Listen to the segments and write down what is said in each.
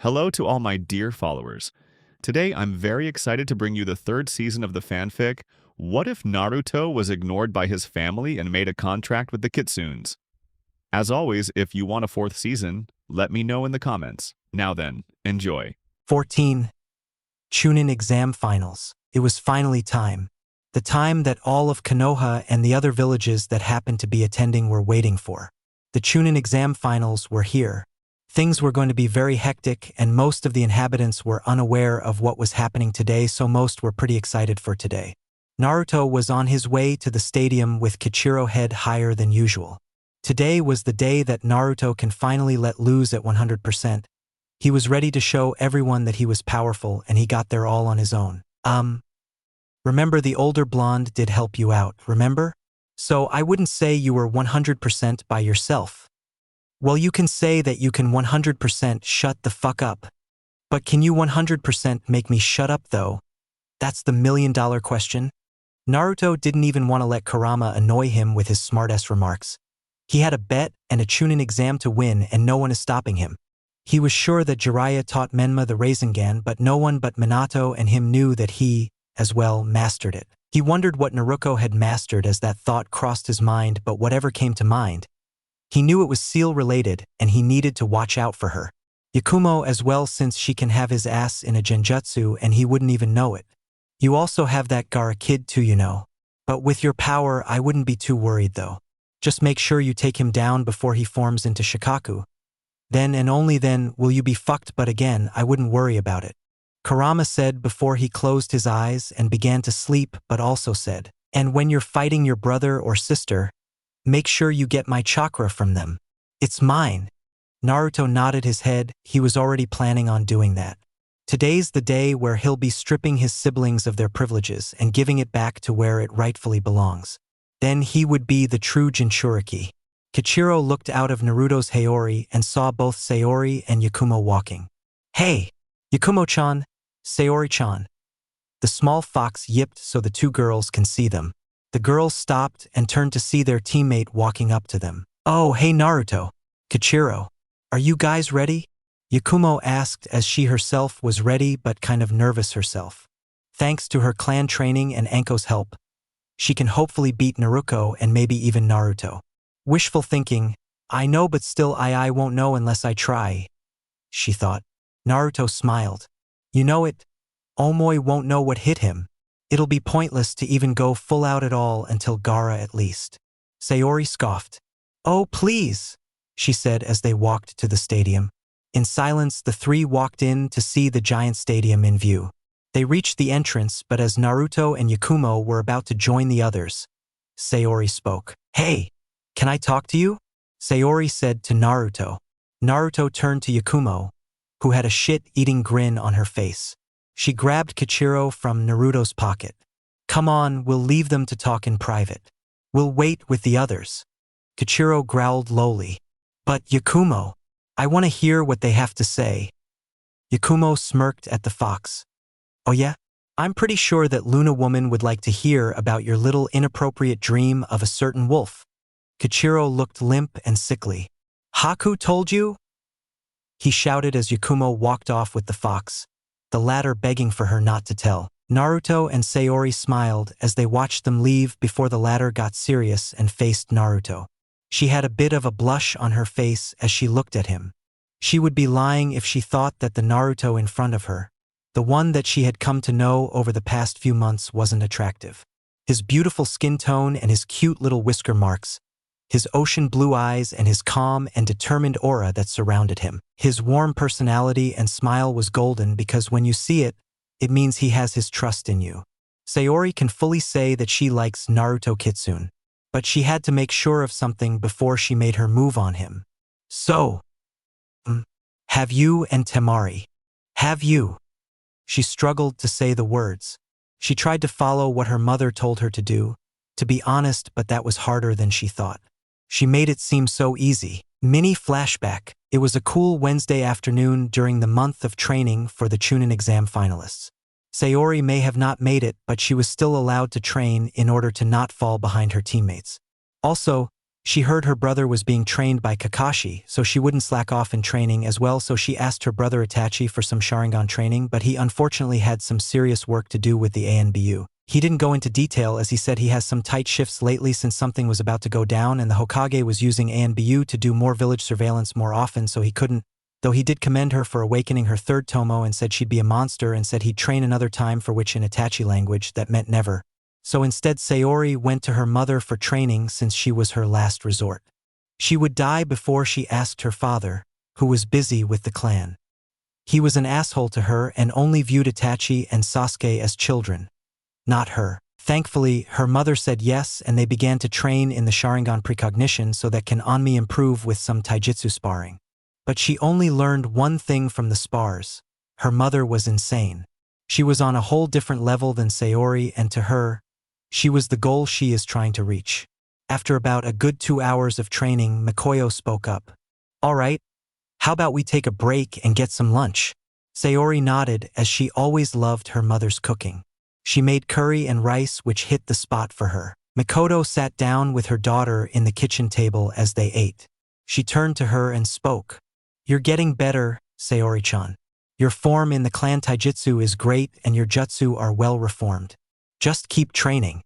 Hello to all my dear followers. Today, I'm very excited to bring you the third season of the fanfic, What If Naruto Was Ignored by His Family and Made a Contract with the KITSUNE'S? As always, if you want a fourth season, let me know in the comments. Now then, enjoy. 14. Chunin exam finals. It was finally time. The time that all of Konoha and the other villages that happened to be attending were waiting for. The Chunin exam finals were here. Things were going to be very hectic, and most of the inhabitants were unaware of what was happening today, so most were pretty excited for today. Naruto was on his way to the stadium with Kichiro head higher than usual. Today was the day that Naruto can finally let loose at 100%. He was ready to show everyone that he was powerful, and he got there all on his own. Remember the older blonde did help you out, remember? So I wouldn't say you were 100% by yourself. Well, you can say that you can 100% shut the fuck up. But can you 100% make me shut up though? That's the million-dollar question. Naruto didn't even want to let Kurama annoy him with his smartass remarks. He had a bet and a Chunin exam to win, and no one is stopping him. He was sure that Jiraiya taught Menma the Rasengan, but no one but Minato and him knew that he, as well, mastered it. He wondered what Naruko had mastered as that thought crossed his mind, but whatever came to mind, he knew it was seal-related, and he needed to watch out for her. Yakumo as well, since she can have his ass in a genjutsu and he wouldn't even know it. You also have that Gaara kid too, you know. But with your power, I wouldn't be too worried though. Just make sure you take him down before he forms into Shikaku. Then and only then will you be fucked, but again, I wouldn't worry about it. Kurama said before he closed his eyes and began to sleep, but also said, and when you're fighting your brother or sister, make sure you get my chakra from them. It's mine. Naruto nodded his head. He was already planning on doing that. Today's the day where he'll be stripping his siblings of their privileges and giving it back to where it rightfully belongs. Then he would be the true Jinchuriki. Kichiro looked out of Naruto's Hayori and saw both Sayori and Yakumo walking. Hey, Yakumo-chan, Sayori-chan. The small fox yipped so the two girls can see them. The girls stopped and turned to see their teammate walking up to them. Oh, hey Naruto. Kichiro. Are you guys ready? Yakumo asked as she herself was ready but kind of nervous herself. Thanks to her clan training and Anko's help, she can hopefully beat Naruko and maybe even Naruto. Wishful thinking, I know but still I won't know unless I try, she thought. Naruto smiled. You know it, Omoi won't know what hit him. It'll be pointless to even go full out at all until Gaara at least. Sayori scoffed. Oh please, she said as they walked to the stadium. In silence, the three walked in to see the giant stadium in view. They reached the entrance, but as Naruto and Yakumo were about to join the others, Sayori spoke. Hey, can I talk to you? Sayori said to Naruto. Naruto turned to Yakumo, who had a shit-eating grin on her face. She grabbed Kichiro from Naruto's pocket. Come on, we'll leave them to talk in private. We'll wait with the others. Kichiro growled lowly. But Yakumo, I want to hear what they have to say. Yakumo smirked at the fox. Oh yeah? I'm pretty sure that Luna woman would like to hear about your little inappropriate dream of a certain wolf. Kichiro looked limp and sickly. Haku told you? He shouted as Yakumo walked off with the fox, the latter begging for her not to tell. Naruto and Sayori smiled as they watched them leave before the latter got serious and faced Naruto. She had a bit of a blush on her face as she looked at him. She would be lying if she thought that the Naruto in front of her, the one that she had come to know over the past few months, wasn't attractive. His beautiful skin tone and his cute little whisker marks, his ocean blue eyes and his calm and determined aura that surrounded him. His warm personality and smile was golden because when you see it, it means he has his trust in you. Sayori can fully say that she likes Naruto Kitsune, but she had to make sure of something before she made her move on him. So, have you and Temari? Have you? She struggled to say the words. She tried to follow what her mother told her to do, to be honest, but that was harder than she thought. She made it seem so easy. Mini flashback. It was a cool Wednesday afternoon during the month of training for the Chunin exam finalists. Sayori may have not made it, but she was still allowed to train in order to not fall behind her teammates. Also, She heard her brother was being trained by Kakashi, so she wouldn't slack off in training as well, so she asked her brother Itachi for some Sharingan training, but he unfortunately had some serious work to do with the ANBU. He didn't go into detail as he said he has some tight shifts lately since something was about to go down and the Hokage was using ANBU to do more village surveillance more often, so he couldn't, though he did commend her for awakening her third tomo and said she'd be a monster and said he'd train another time, for which in Itachi language that meant never. So instead Sayori went to her mother for training since she was her last resort. She would die before she asked her father, who was busy with the clan. He was an asshole to her and only viewed Itachi and Sasuke as children, not her. Thankfully, her mother said yes and they began to train in the Sharingan precognition so that can Onmi improve with some taijutsu sparring. But she only learned one thing from the spars. Her mother was insane. She was on a whole different level than Sayori, and to her, she was the goal she is trying to reach. After about a good 2 hours of training, Mikoyo spoke up. "All right, how about we take a break and get some lunch?" Sayori nodded as she always loved her mother's cooking. She made curry and rice which hit the spot for her. Mikoto sat down with her daughter in the kitchen table as they ate. She turned to her and spoke. "You're getting better, Sayori-chan. Your form in the clan taijutsu is great and your jutsu are well reformed. Just keep training."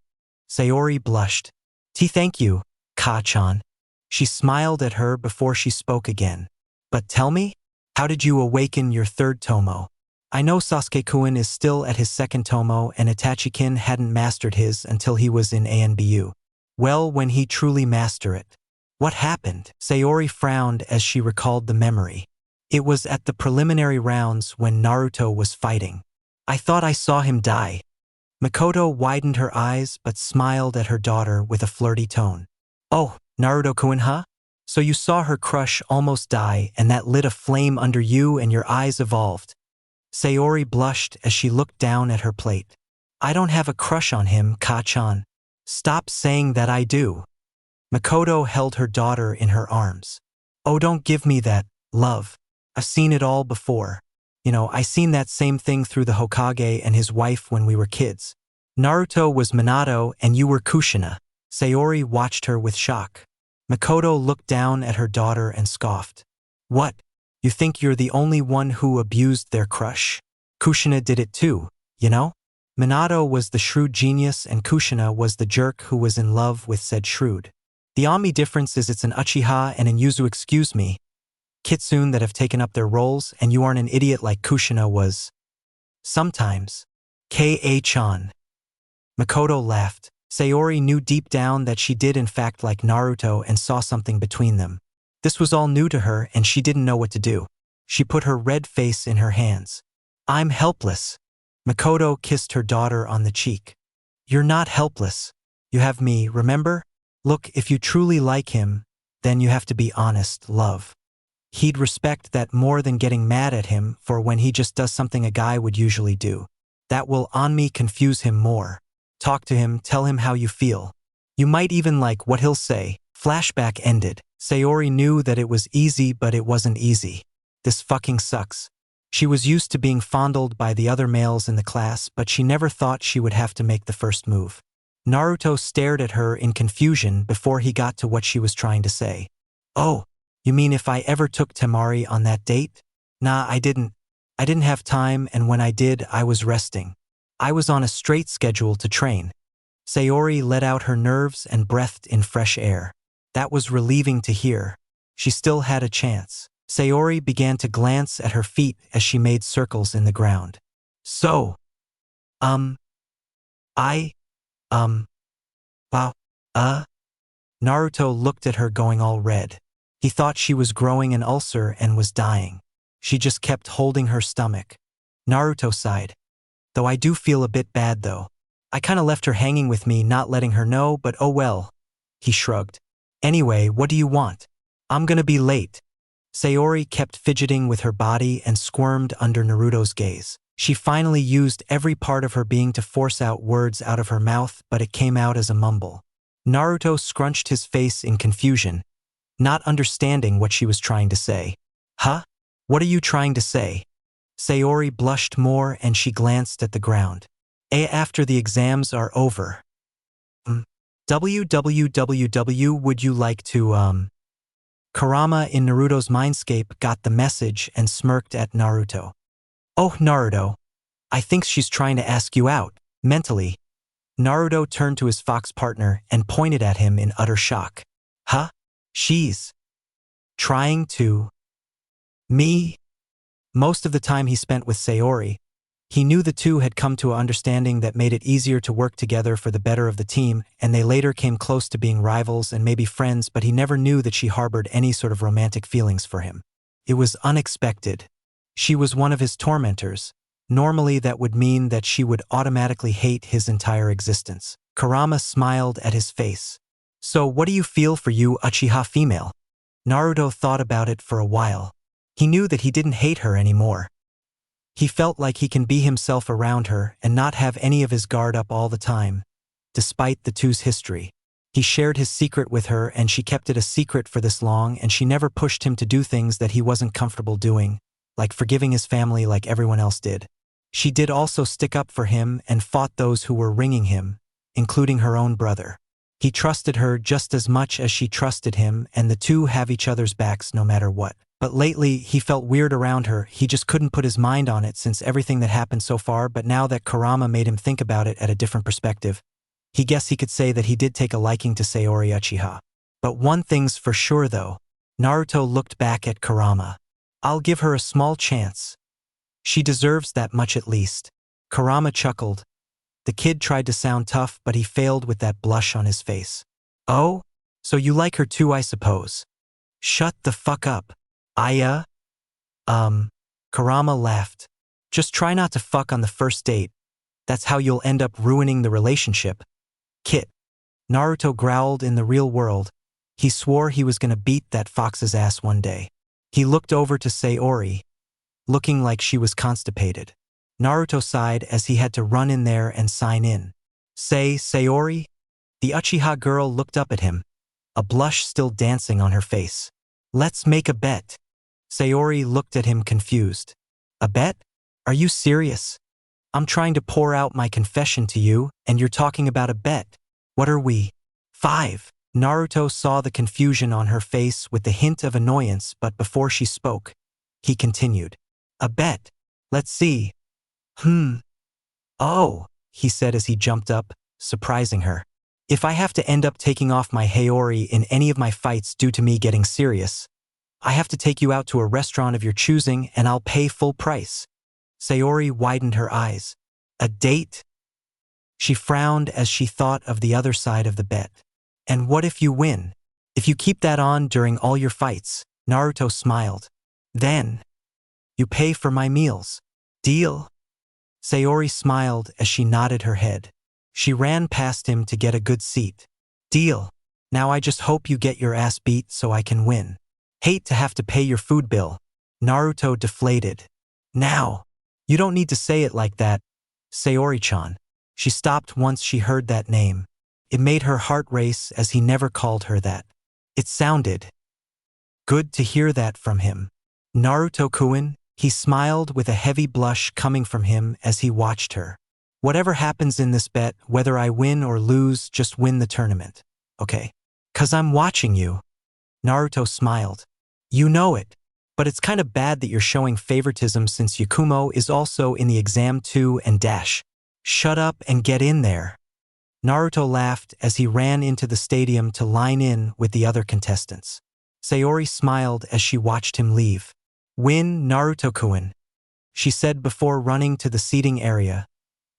Sayori blushed. Thank you, Ka-chan." She smiled at her before she spoke again. "But tell me, how did you awaken your third tomo? I know Sasuke-kun is still at his second tomo and Itachi-kin hadn't mastered his until he was in ANBU. Well, when he truly master it. What happened?" Sayori frowned as she recalled the memory. "It was at the preliminary rounds when Naruto was fighting. I thought I saw him die." Mikoto widened her eyes but smiled at her daughter with a flirty tone. "Oh, Naruto-kun, huh? So you saw her crush almost die and that lit a flame under you and your eyes evolved." Sayori blushed as she looked down at her plate. "I don't have a crush on him, Ka-chan." "Stop saying that I do." Mikoto held her daughter in her arms. "Oh, don't give me that, love. I've seen it all before. I seen that same thing through the Hokage and his wife when we were kids. Naruto was Minato and you were Kushina." Sayori watched her with shock. Mikoto looked down at her daughter and scoffed. "What? You think you're the only one who abused their crush? Kushina did it too, you know? Minato was the shrewd genius and Kushina was the jerk who was in love with said shrewd. The only difference is it's an Uchiha and an Yuzu, excuse me, Kitsune, that have taken up their roles, and you aren't an idiot like Kushina was." "Sometimes. Ka-chan." Mikoto laughed. Sayori knew deep down that she did in fact like Naruto and saw something between them. This was all new to her and she didn't know what to do. She put her red face in her hands. "I'm helpless." Mikoto kissed her daughter on the cheek. "You're not helpless. You have me, remember? Look, if you truly like him, then you have to be honest, love. He'd respect that more than getting mad at him for when he just does something a guy would usually do. That will on me confuse him more. Talk to him, tell him how you feel. You might even like what he'll say." Flashback ended. Sayori knew that it was easy, but it wasn't easy. This fucking sucks. She was used to being fondled by the other males in the class, but she never thought she would have to make the first move. Naruto stared at her in confusion before he got to what she was trying to say. "Oh, you mean if I ever took Temari on that date?" "Nah, I didn't. I didn't have time, and when I did, I was resting. I was on a straight schedule to train." Sayori let out her nerves and breathed in fresh air. That was relieving to hear. She still had a chance. Sayori began to glance at her feet as she made circles in the ground. "So, I, wow, Naruto looked at her going all red. He thought she was growing an ulcer and was dying. She just kept holding her stomach. Naruto sighed. "Though I do feel a bit bad though. I kinda left her hanging with me, not letting her know, but oh well." He shrugged. "Anyway, what do you want? I'm gonna be late." Sayori kept fidgeting with her body and squirmed under Naruto's gaze. She finally used every part of her being to force out words out of her mouth, but it came out as a mumble. Naruto scrunched his face in confusion, not understanding what she was trying to say. "Huh? What are you trying to say?" Sayori blushed more and she glanced at the ground. After the exams are over." www would you like to, Kurama in Naruto's mindscape got the message and smirked at Naruto. Oh, Naruto. I think she's trying to ask you out. Mentally, Naruto turned to his fox partner and pointed at him in utter shock. Huh? She's trying to me? Most of the time he spent with Sayori, he knew the two had come to an understanding that made it easier to work together for the better of the team, and they later came close to being rivals and maybe friends, but he never knew that she harbored any sort of romantic feelings for him. It was unexpected. She was one of his tormentors. Normally that would mean that she would automatically hate his entire existence. Kurama smiled at his face. So what do you feel for you, Uchiha female? Naruto thought about it for a while. He knew that he didn't hate her anymore. He felt like he can be himself around her and not have any of his guard up all the time, despite the two's history. He shared his secret with her and she kept it a secret for this long, and she never pushed him to do things that he wasn't comfortable doing, like forgiving his family like everyone else did. She did also stick up for him and fought those who were wringing him, including her own brother. He trusted her just as much as she trusted him, and the two have each other's backs no matter what. But lately, he felt weird around her. He just couldn't put his mind on it since everything that happened so far, but now that Kurama made him think about it at a different perspective, he guessed he could say that he did take a liking to Sayori Uchiha. But one thing's for sure though. Naruto looked back at Kurama. I'll give her a small chance. She deserves that much at least. Kurama chuckled. The kid tried to sound tough, but he failed with that blush on his face. Oh? So you like her too, I suppose? Shut the fuck up. Kurama laughed. Just try not to fuck on the first date. That's how you'll end up ruining the relationship. Kit. Naruto growled. In the real world, he swore he was gonna beat that fox's ass one day. He looked over to Sayori, looking like she was constipated. Naruto sighed as he had to run in there and sign in. Sayori? The Uchiha girl looked up at him, a blush still dancing on her face. Let's make a bet. Sayori looked at him confused. A bet? Are you serious? I'm trying to pour out my confession to you, and you're talking about a bet. What are we? 5. Naruto saw the confusion on her face with the hint of annoyance, but before she spoke, he continued. A bet? Let's see. Oh, he said as he jumped up, surprising her. If I have to end up taking off my Hayori in any of my fights due to me getting serious, I have to take you out to a restaurant of your choosing and I'll pay full price. Sayori widened her eyes. A date? She frowned as she thought of the other side of the bet. And what if you win? If you keep that on during all your fights, Naruto smiled. Then, you pay for my meals. Deal? Sayori smiled as she nodded her head. She ran past him to get a good seat. Deal. Now I just hope you get your ass beat so I can win. Hate to have to pay your food bill. Naruto deflated. Now. You don't need to say it like that, Sayori-chan. She stopped once she heard that name. It made her heart race as he never called her that. It sounded good to hear that from him. Naruto-kun, he smiled with a heavy blush coming from him as he watched her. Whatever happens in this bet, whether I win or lose, just win the tournament. Okay? 'Cause I'm watching you. Naruto smiled. You know it. But it's kind of bad that you're showing favoritism since Yakumo is also in the exam too and dash. Shut up and get in there. Naruto laughed as he ran into the stadium to line in with the other contestants. Sayori smiled as she watched him leave. Win, Naruto-kun, she said before running to the seating area.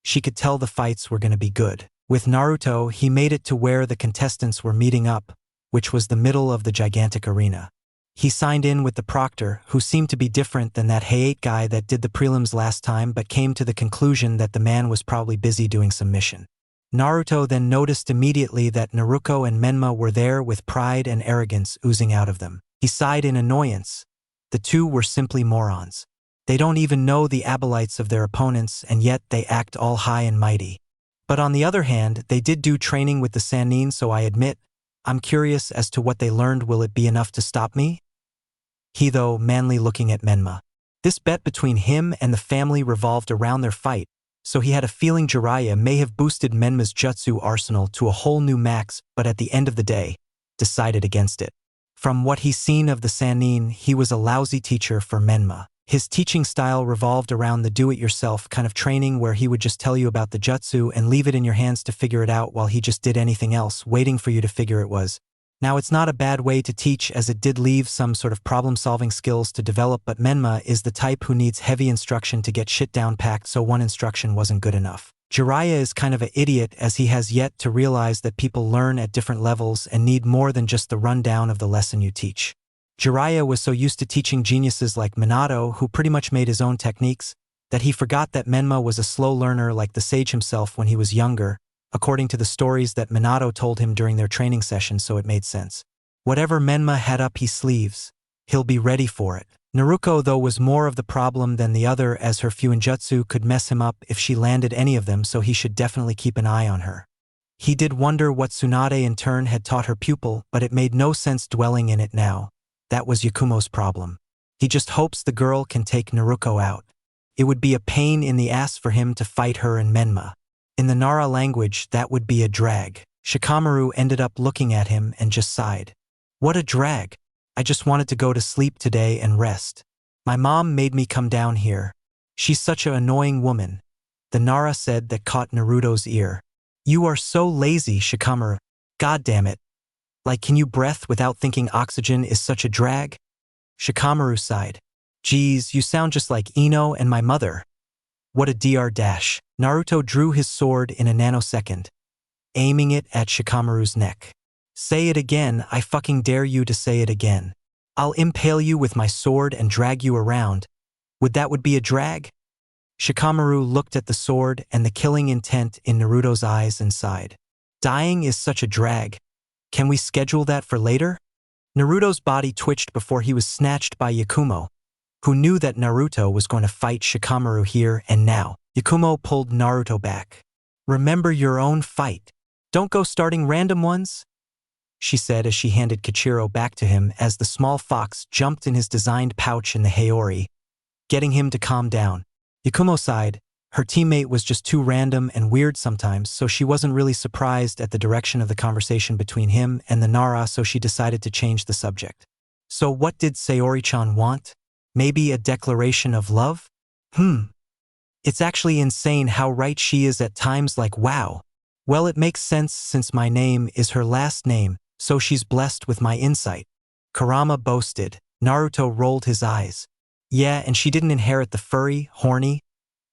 She could tell the fights were going to be good. With Naruto, he made it to where the contestants were meeting up, which was the middle of the gigantic arena. He signed in with the proctor, who seemed to be different than that Hayate guy that did the prelims last time but came to the conclusion that the man was probably busy doing some mission. Naruto then noticed immediately that Naruko and Menma were there with pride and arrogance oozing out of them. He sighed in annoyance. The two were simply morons. They don't even know the abolites of their opponents, and yet they act all high and mighty. But on the other hand, they did do training with the Sannin, so I admit, I'm curious as to what they learned. Will it be enough to stop me? He, though, manly looking at Menma. This bet between him and the family revolved around their fight, so he had a feeling Jiraiya may have boosted Menma's jutsu arsenal to a whole new max, but at the end of the day, decided against it. From what he's seen of the Sannin, he was a lousy teacher for Menma. His teaching style revolved around the do-it-yourself kind of training where he would just tell you about the jutsu and leave it in your hands to figure it out while he just did anything else, waiting for you to figure it was. Now, it's not a bad way to teach as it did leave some sort of problem-solving skills to develop, but Menma is the type who needs heavy instruction to get shit down packed, so one instruction wasn't good enough. Jiraiya is kind of an idiot as he has yet to realize that people learn at different levels and need more than just the rundown of the lesson you teach. Jiraiya was so used to teaching geniuses like Minato, who pretty much made his own techniques, that he forgot that Menma was a slow learner like the sage himself when he was younger, according to the stories that Minato told him during their training session, so it made sense. Whatever Menma had up his sleeves, he'll be ready for it. Naruko, though, was more of the problem than the other, as her Fuinjutsu could mess him up if she landed any of them, so he should definitely keep an eye on her. He did wonder what Tsunade in turn had taught her pupil, but it made no sense dwelling in it now. That was Yakumo's problem. He just hopes the girl can take Naruko out. It would be a pain in the ass for him to fight her and Menma. In the Nara language, that would be a drag. Shikamaru ended up looking at him and just sighed. What a drag. I just wanted to go to sleep today and rest. My mom made me come down here. She's such an annoying woman. The Nara said that caught Naruto's ear. You are so lazy, Shikamaru. God damn it. Like, can you breathe without thinking oxygen is such a drag? Shikamaru sighed. Geez, you sound just like Ino and my mother. What a dr dash. Naruto drew his sword in a nanosecond, aiming it at Shikamaru's neck. Say it again, I fucking dare you to say it again. I'll impale you with my sword and drag you around. Would be a drag? Shikamaru looked at the sword and the killing intent in Naruto's eyes and sighed. Dying is such a drag. Can we schedule that for later? Naruto's body twitched before he was snatched by Yakumo, who knew that Naruto was going to fight Shikamaru here and now. Yakumo pulled Naruto back. Remember your own fight. Don't go starting random ones, she said as she handed Kichiro back to him as the small fox jumped in his designed pouch in the Haori, getting him to calm down. Yakumo sighed. Her teammate was just too random and weird sometimes, so she wasn't really surprised at the direction of the conversation between him and the Nara, so she decided to change the subject. So what did Sayori-chan want? Maybe a declaration of love? It's actually insane how right she is at times, like wow. Well, it makes sense since my name is her last name, so she's blessed with my insight. Kurama boasted. Naruto rolled his eyes. Yeah, and she didn't inherit the furry, horny,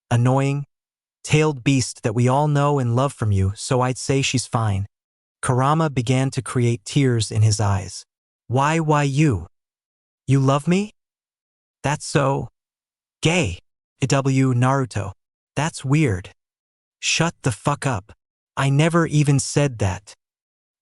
annoying, tailed beast that we all know and love from you, so I'd say she's fine. Kurama began to create tears in his eyes. Why you? You love me? That's so gay. Naruto. That's weird. Shut the fuck up. I never even said that.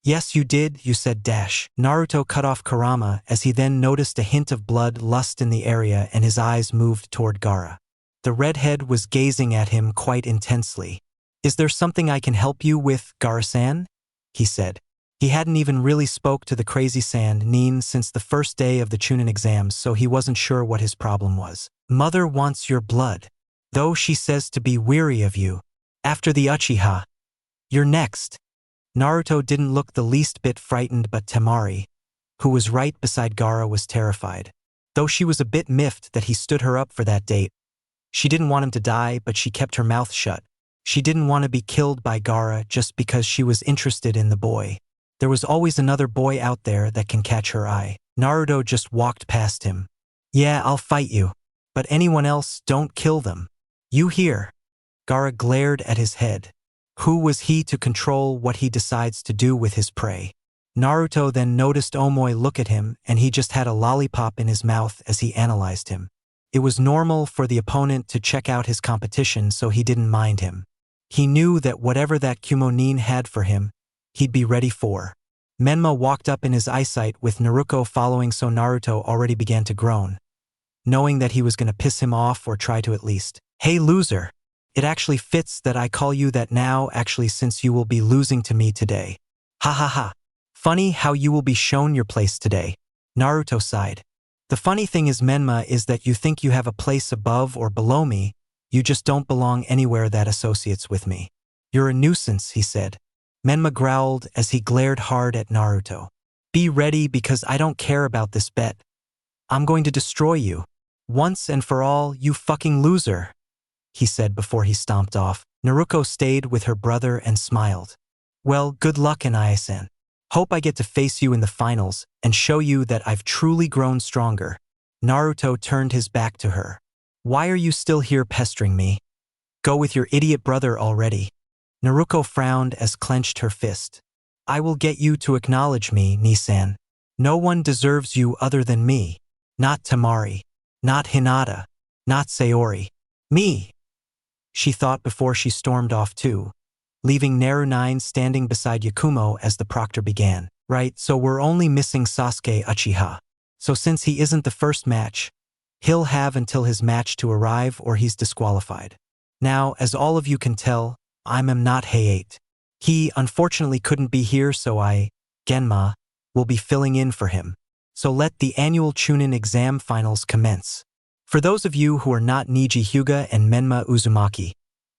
Yes, you did, you said dash. Naruto cut off Kurama as he then noticed a hint of blood lust in the area and his eyes moved toward Gaara. The redhead was gazing at him quite intensely. Is there something I can help you with, Gaara-san? He said. He hadn't even really spoke to the crazy sand Nin since the first day of the Chunin exams, so he wasn't sure what his problem was. Mother wants your blood, though she says to be weary of you. After the Uchiha, you're next. Naruto didn't look the least bit frightened, but Temari, who was right beside Gaara, was terrified. Though she was a bit miffed that he stood her up for that date. She didn't want him to die, but she kept her mouth shut. She didn't want to be killed by Gaara just because she was interested in the boy. There was always another boy out there that can catch her eye. Naruto just walked past him. Yeah, I'll fight you. But anyone else, don't kill them. You hear? Gaara glared at his head. Who was he to control what he decides to do with his prey? Naruto then noticed Omoi look at him, and he just had a lollipop in his mouth as he analyzed him. It was normal for the opponent to check out his competition, so he didn't mind him. He knew that whatever that Kumonin had for him, he'd be ready for. Menma walked up in his eyesight with Naruko following, so Naruto already began to groan, knowing that he was going to piss him off or try to at least. Hey loser, it actually fits that I call you that now, actually, since you will be losing to me today. Ha ha ha. Funny how you will be shown your place today. Naruto sighed. The funny thing is, Menma, is that you think you have a place above or below me, You just don't belong anywhere that associates with me. You're a nuisance, he said. Menma growled as he glared hard at Naruto. Be ready because I don't care about this bet. I'm going to destroy you. Once and for all, you fucking loser, he said before he stomped off. Naruko stayed with her brother and smiled. Well, good luck, Anae-san. Hope I get to face you in the finals and show you that I've truly grown stronger. Naruto turned his back to her. Why are you still here pestering me? Go with your idiot brother already. Naruko frowned as clenched her fist. I will get you to acknowledge me, Nisan. No one deserves you other than me. Not Temari. Not Hinata. Not Sayori. Me. She thought before she stormed off too, leaving Naru9 standing beside Yakumo as the proctor began. Right, so we're only missing Sasuke Uchiha. So since he isn't the first match, he'll have until his match to arrive or he's disqualified. Now, as all of you can tell, I'm not Hayate. He unfortunately couldn't be here, so I, Genma, will be filling in for him. So let the annual Chunin exam finals commence. For those of you who are not Neji Hyuga and Menma Uzumaki,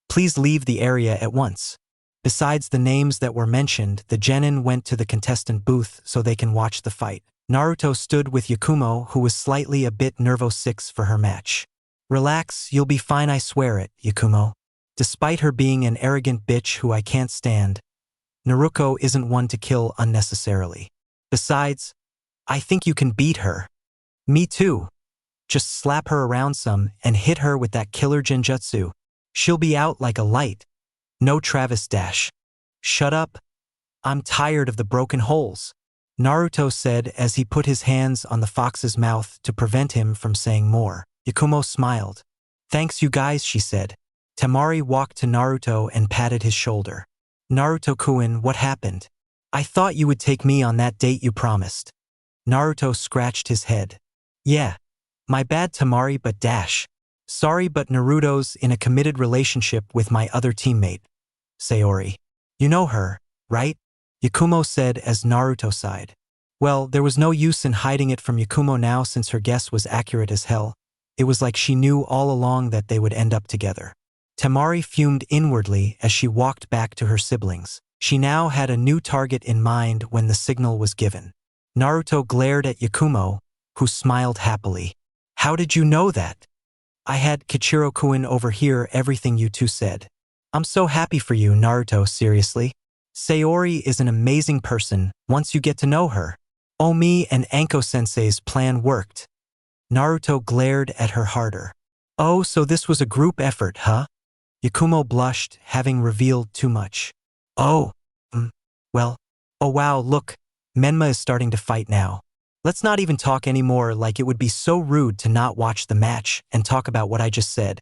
please leave the area at once. Besides the names that were mentioned, the genin went to the contestant booth so they can watch the fight. Naruto stood with Yakumo, who was slightly a bit nervous for her match. Relax, you'll be fine, I swear it, Yakumo. Despite her being an arrogant bitch who I can't stand, Naruko isn't one to kill unnecessarily. Besides, I think you can beat her. Me too. Just slap her around some and hit her with that killer genjutsu. She'll be out like a light. No Travis dash. Shut up. I'm tired of the broken holes, Naruto said as he put his hands on the fox's mouth to prevent him from saying more. Yakumo smiled. Thanks you guys, she said. Temari walked to Naruto and patted his shoulder. Naruto-kun, what happened? I thought you would take me on that date you promised. Naruto scratched his head. Yeah. My bad, Temari, but dash. Sorry, but Naruto's in a committed relationship with my other teammate, Sayori. You know her, right? Yakumo said as Naruto sighed. Well, there was no use in hiding it from Yakumo now since her guess was accurate as hell. It was like she knew all along that they would end up together. Temari fumed inwardly as she walked back to her siblings. She now had a new target in mind when the signal was given. Naruto glared at Yakumo, who smiled happily. How did you know that? I had Kichiro-kun overhear everything you two said. I'm so happy for you, Naruto, seriously. Sayori is an amazing person once you get to know her. Omi and Anko-sensei's plan worked. Naruto glared at her harder. Oh, so this was a group effort, huh? Yakumo blushed, having revealed too much. Oh, well. Oh wow, look, Menma is starting to fight now. Let's not even talk anymore, like it would be so rude to not watch the match and talk about what I just said.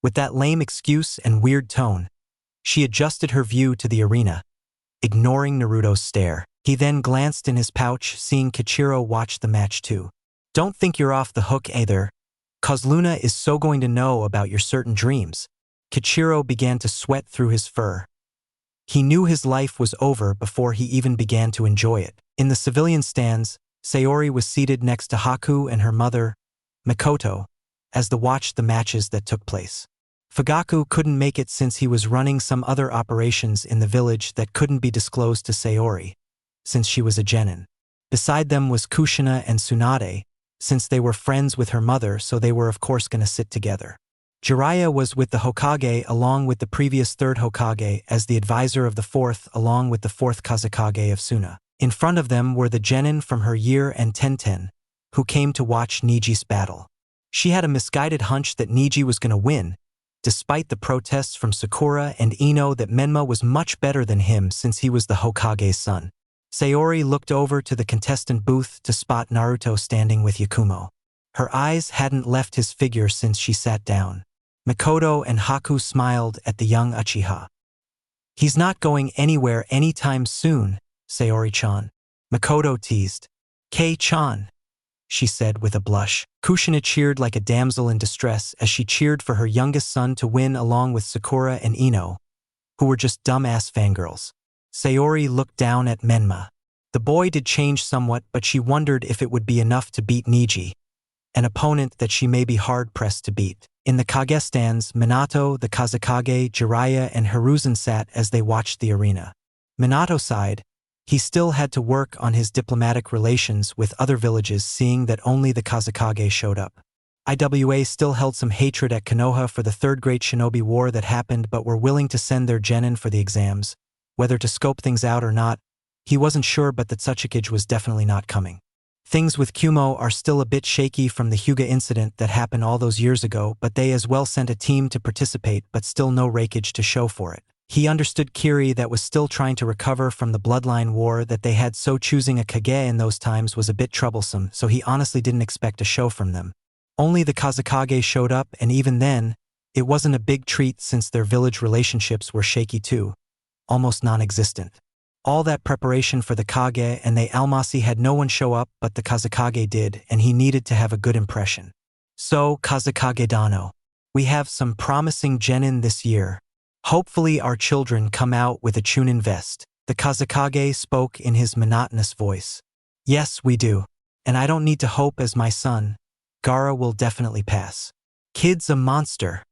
With that lame excuse and weird tone, she adjusted her view to the arena, ignoring Naruto's stare. He then glanced in his pouch, seeing Kichiro watch the match too. Don't think you're off the hook either, cause Luna is so going to know about your certain dreams. Kichiro began to sweat through his fur. He knew his life was over before he even began to enjoy it. In the civilian stands, Sayori was seated next to Haku and her mother, Mikoto, as they watched the matches that took place. Fugaku couldn't make it since he was running some other operations in the village that couldn't be disclosed to Sayori, since she was a genin. Beside them was Kushina and Tsunade, since they were friends with her mother, so they were of course going to sit together. Jiraiya was with the Hokage along with the previous third Hokage as the advisor of the fourth along with the fourth Kazekage of Suna. In front of them were the genin from her year and Tenten, who came to watch Neji's battle. She had a misguided hunch that Neji was going to win, despite the protests from Sakura and Ino that Menma was much better than him since he was the Hokage's son. Sayori looked over to the contestant booth to spot Naruto standing with Yakumo. Her eyes hadn't left his figure since she sat down. Mikoto and Haku smiled at the young Uchiha. He's not going anywhere anytime soon, Sayori-chan. Mikoto teased. Kei-chan, she said with a blush. Kushina cheered like a damsel in distress as she cheered for her youngest son to win along with Sakura and Ino, who were just dumbass fangirls. Sayori looked down at Menma. The boy did change somewhat, but she wondered if it would be enough to beat Neji, an opponent that she may be hard-pressed to beat. In the Kage stands, Minato, the Kazekage, Jiraiya, and Hiruzen sat as they watched the arena. Minato sighed. He still had to work on his diplomatic relations with other villages, seeing that only the Kazekage showed up. IWA still held some hatred at Konoha for the Third Great Shinobi War that happened, but were willing to send their genin for the exams. Whether to scope things out or not, he wasn't sure, but that Tsuchikage was definitely not coming. Things with Kumo are still a bit shaky from the Hyuga incident that happened all those years ago, but they as well sent a team to participate, but still no Reikage to show for it. He understood Kiri that was still trying to recover from the bloodline war that they had, so choosing a Kage in those times was a bit troublesome, so he honestly didn't expect a show from them. Only the Kazekage showed up, and even then, it wasn't a big treat since their village relationships were shaky too, almost non-existent. All that preparation for the Kage and the Almasi had no one show up, but the Kazekage did, and he needed to have a good impression. So, Kazekage Dano, we have some promising genin this year. Hopefully our children come out with a Chunin vest. The Kazekage spoke in his monotonous voice. Yes, we do. And I don't need to hope as my son. Gaara will definitely pass. Kid's a monster.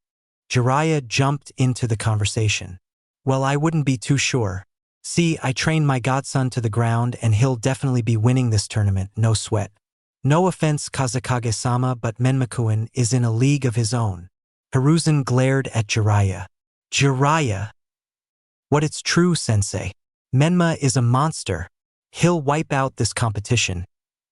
Jiraiya jumped into the conversation. Well, I wouldn't be too sure. See, I trained my godson to the ground and he'll definitely be winning this tournament, no sweat. No offense, Kazekage-sama, but Menma-kun is in a league of his own. Hiruzen glared at Jiraiya. Jiraiya? What, it's true, sensei. Menma is a monster. He'll wipe out this competition.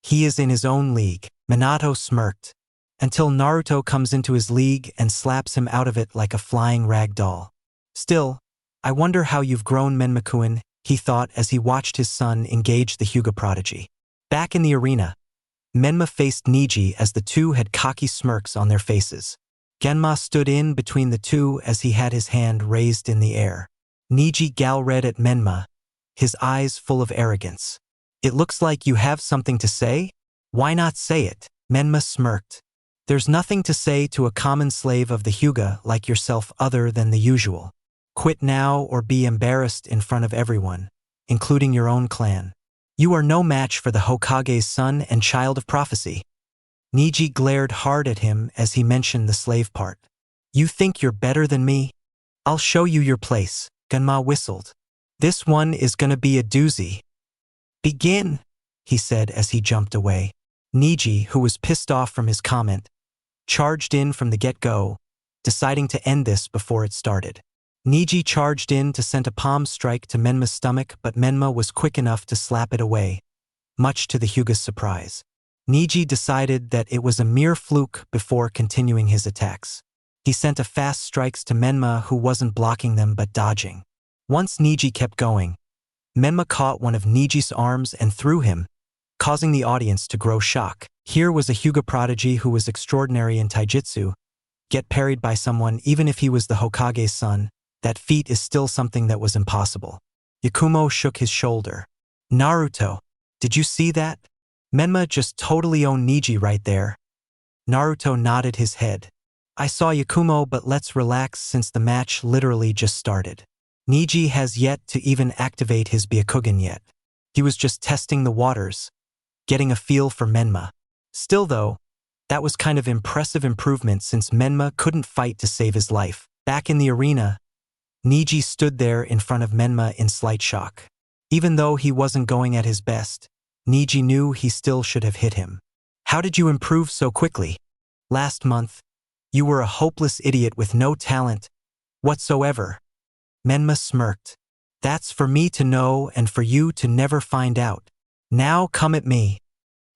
He is in his own league. Minato smirked. Until Naruto comes into his league and slaps him out of it like a flying rag doll. Still, I wonder how you've grown, Menma-kun, he thought as he watched his son engage the Hyuga prodigy. Back in the arena, Menma faced Neji as the two had cocky smirks on their faces. Genma stood in between the two as he had his hand raised in the air. Neji galred at Menma, his eyes full of arrogance. It looks like you have something to say? Why not say it? Menma smirked. There's nothing to say to a common slave of the Hyuga like yourself other than the usual. Quit now or be embarrassed in front of everyone, including your own clan. You are no match for the Hokage's son and child of prophecy. Neji glared hard at him as he mentioned the slave part. You think you're better than me? I'll show you your place, Genma whistled. This one is gonna be a doozy. Begin, he said as he jumped away. Neji, who was pissed off from his comment, charged in from the get-go, deciding to end this before it started. Neji charged in to send a palm strike to Menma's stomach, but Menma was quick enough to slap it away, much to the Hyuga's surprise. Neji decided that it was a mere fluke before continuing his attacks. He sent a fast strikes to Menma, who wasn't blocking them but dodging. Once Neji kept going, Menma caught one of Neji's arms and threw him, causing the audience to grow shock. Here was a Hyuga prodigy who was extraordinary in taijutsu. Get parried by someone, even if he was the Hokage's son, that feat is still something that was impossible. Yakumo shook his shoulder. Naruto, did you see that? Menma just totally owned Neji right there. Naruto nodded his head. I saw Yakumo, but let's relax since the match literally just started. Neji has yet to even activate his Byakugan yet. He was just testing the waters, getting a feel for Menma. Still though, that was kind of impressive improvement since Menma couldn't fight to save his life. Back in the arena, Neji stood there in front of Menma in slight shock. Even though he wasn't going at his best, Neji knew he still should have hit him. How did you improve so quickly? Last month, you were a hopeless idiot with no talent whatsoever. Menma smirked. That's for me to know and for you to never find out. Now come at me.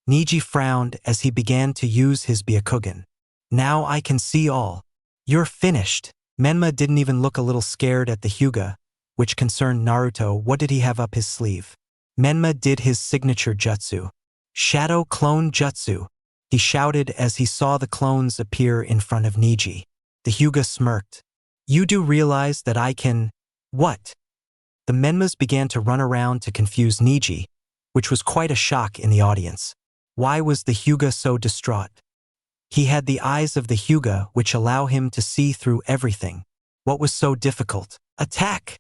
Neji frowned as he began to use his Byakugan. Now I can see all. You're finished. Menma didn't even look a little scared at the Hyuga, which concerned Naruto. What did he have up his sleeve? Menma did his signature jutsu. Shadow Clone Jutsu. He shouted as he saw the clones appear in front of Neji. The Hyuga smirked. You do realize that I can… What? The Menmas began to run around to confuse Neji, which was quite a shock in the audience. Why was the Hyuga so distraught? He had the eyes of the Hyuga, which allow him to see through everything. What was so difficult? Attack!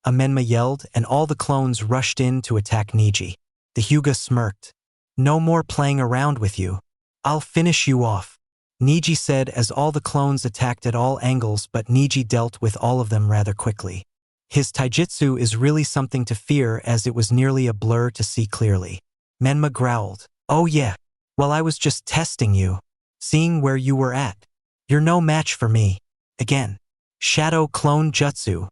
A Menma yelled, and all the clones rushed in to attack Neji. The Hyuga smirked. No more playing around with you. I'll finish you off. Neji said as all the clones attacked at all angles, but Neji dealt with all of them rather quickly. His taijutsu is really something to fear, as it was nearly a blur to see clearly. Menma growled. Oh yeah. Well, I was just testing you. Seeing where you were at. You're no match for me. Again. Shadow clone jutsu.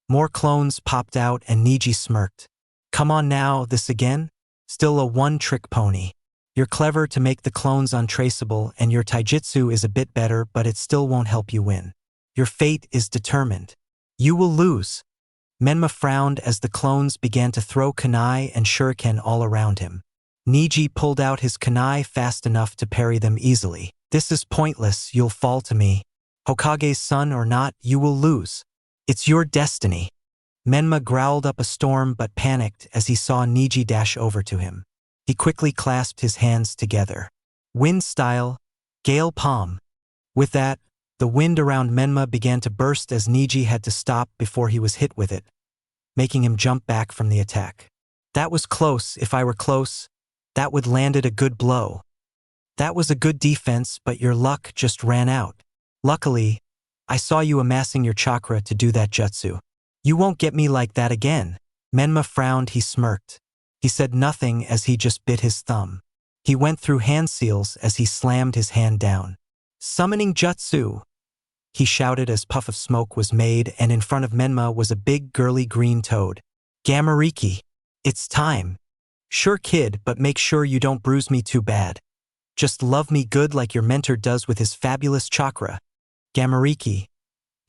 More clones popped out and Neji smirked. Come on now, this again? Still a one-trick pony. You're clever to make the clones untraceable, and your taijutsu is a bit better, but it still won't help you win. Your fate is determined. You will lose. Menma frowned as the clones began to throw kunai and shuriken all around him. Neji pulled out his kunai fast enough to parry them easily. This is pointless, you'll fall to me. Hokage's son or not, you will lose. It's your destiny. Menma growled up a storm but panicked as he saw Neji dash over to him. He quickly clasped his hands together. Wind style, gale palm. With that, the wind around Menma began to burst as Neji had to stop before he was hit with it, making him jump back from the attack. That was close. If I were close, that would landed a good blow. That was a good defense, but your luck just ran out. Luckily, I saw you amassing your chakra to do that jutsu. You won't get me like that again. Menma frowned. He smirked. He said nothing as he just bit his thumb. He went through hand seals as he slammed his hand down. Summoning jutsu! He shouted as puff of smoke was made, and in front of Menma was a big girly green toad. Gamariki! It's time. Sure kid, but make sure you don't bruise me too bad. Just love me good like your mentor does with his fabulous chakra. Gamariki!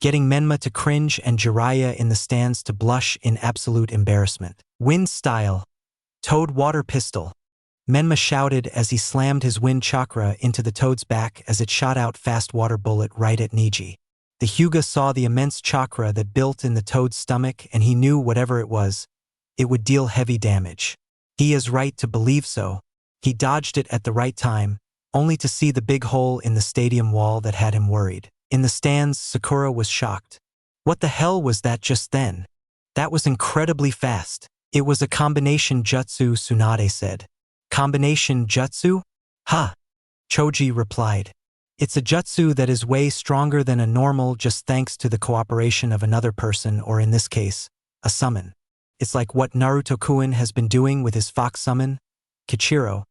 Getting Menma to cringe and Jiraiya in the stands to blush in absolute embarrassment. Wind style. Toad water pistol. Menma shouted as he slammed his wind chakra into the toad's back as it shot out fast water bullet right at Neji. The Hyuga saw the immense chakra that built in the toad's stomach, and he knew whatever it was, it would deal heavy damage. He is right to believe so. He dodged it at the right time, only to see the big hole in the stadium wall that had him worried. In the stands, Sakura was shocked. What the hell was that just then? That was incredibly fast. It was a combination jutsu, Tsunade said. Combination jutsu? Ha! Choji replied. It's a jutsu that is way stronger than a normal just thanks to the cooperation of another person, or in this case, a summon. It's like what Naruto-kun has been doing with his fox summon, Kichiro,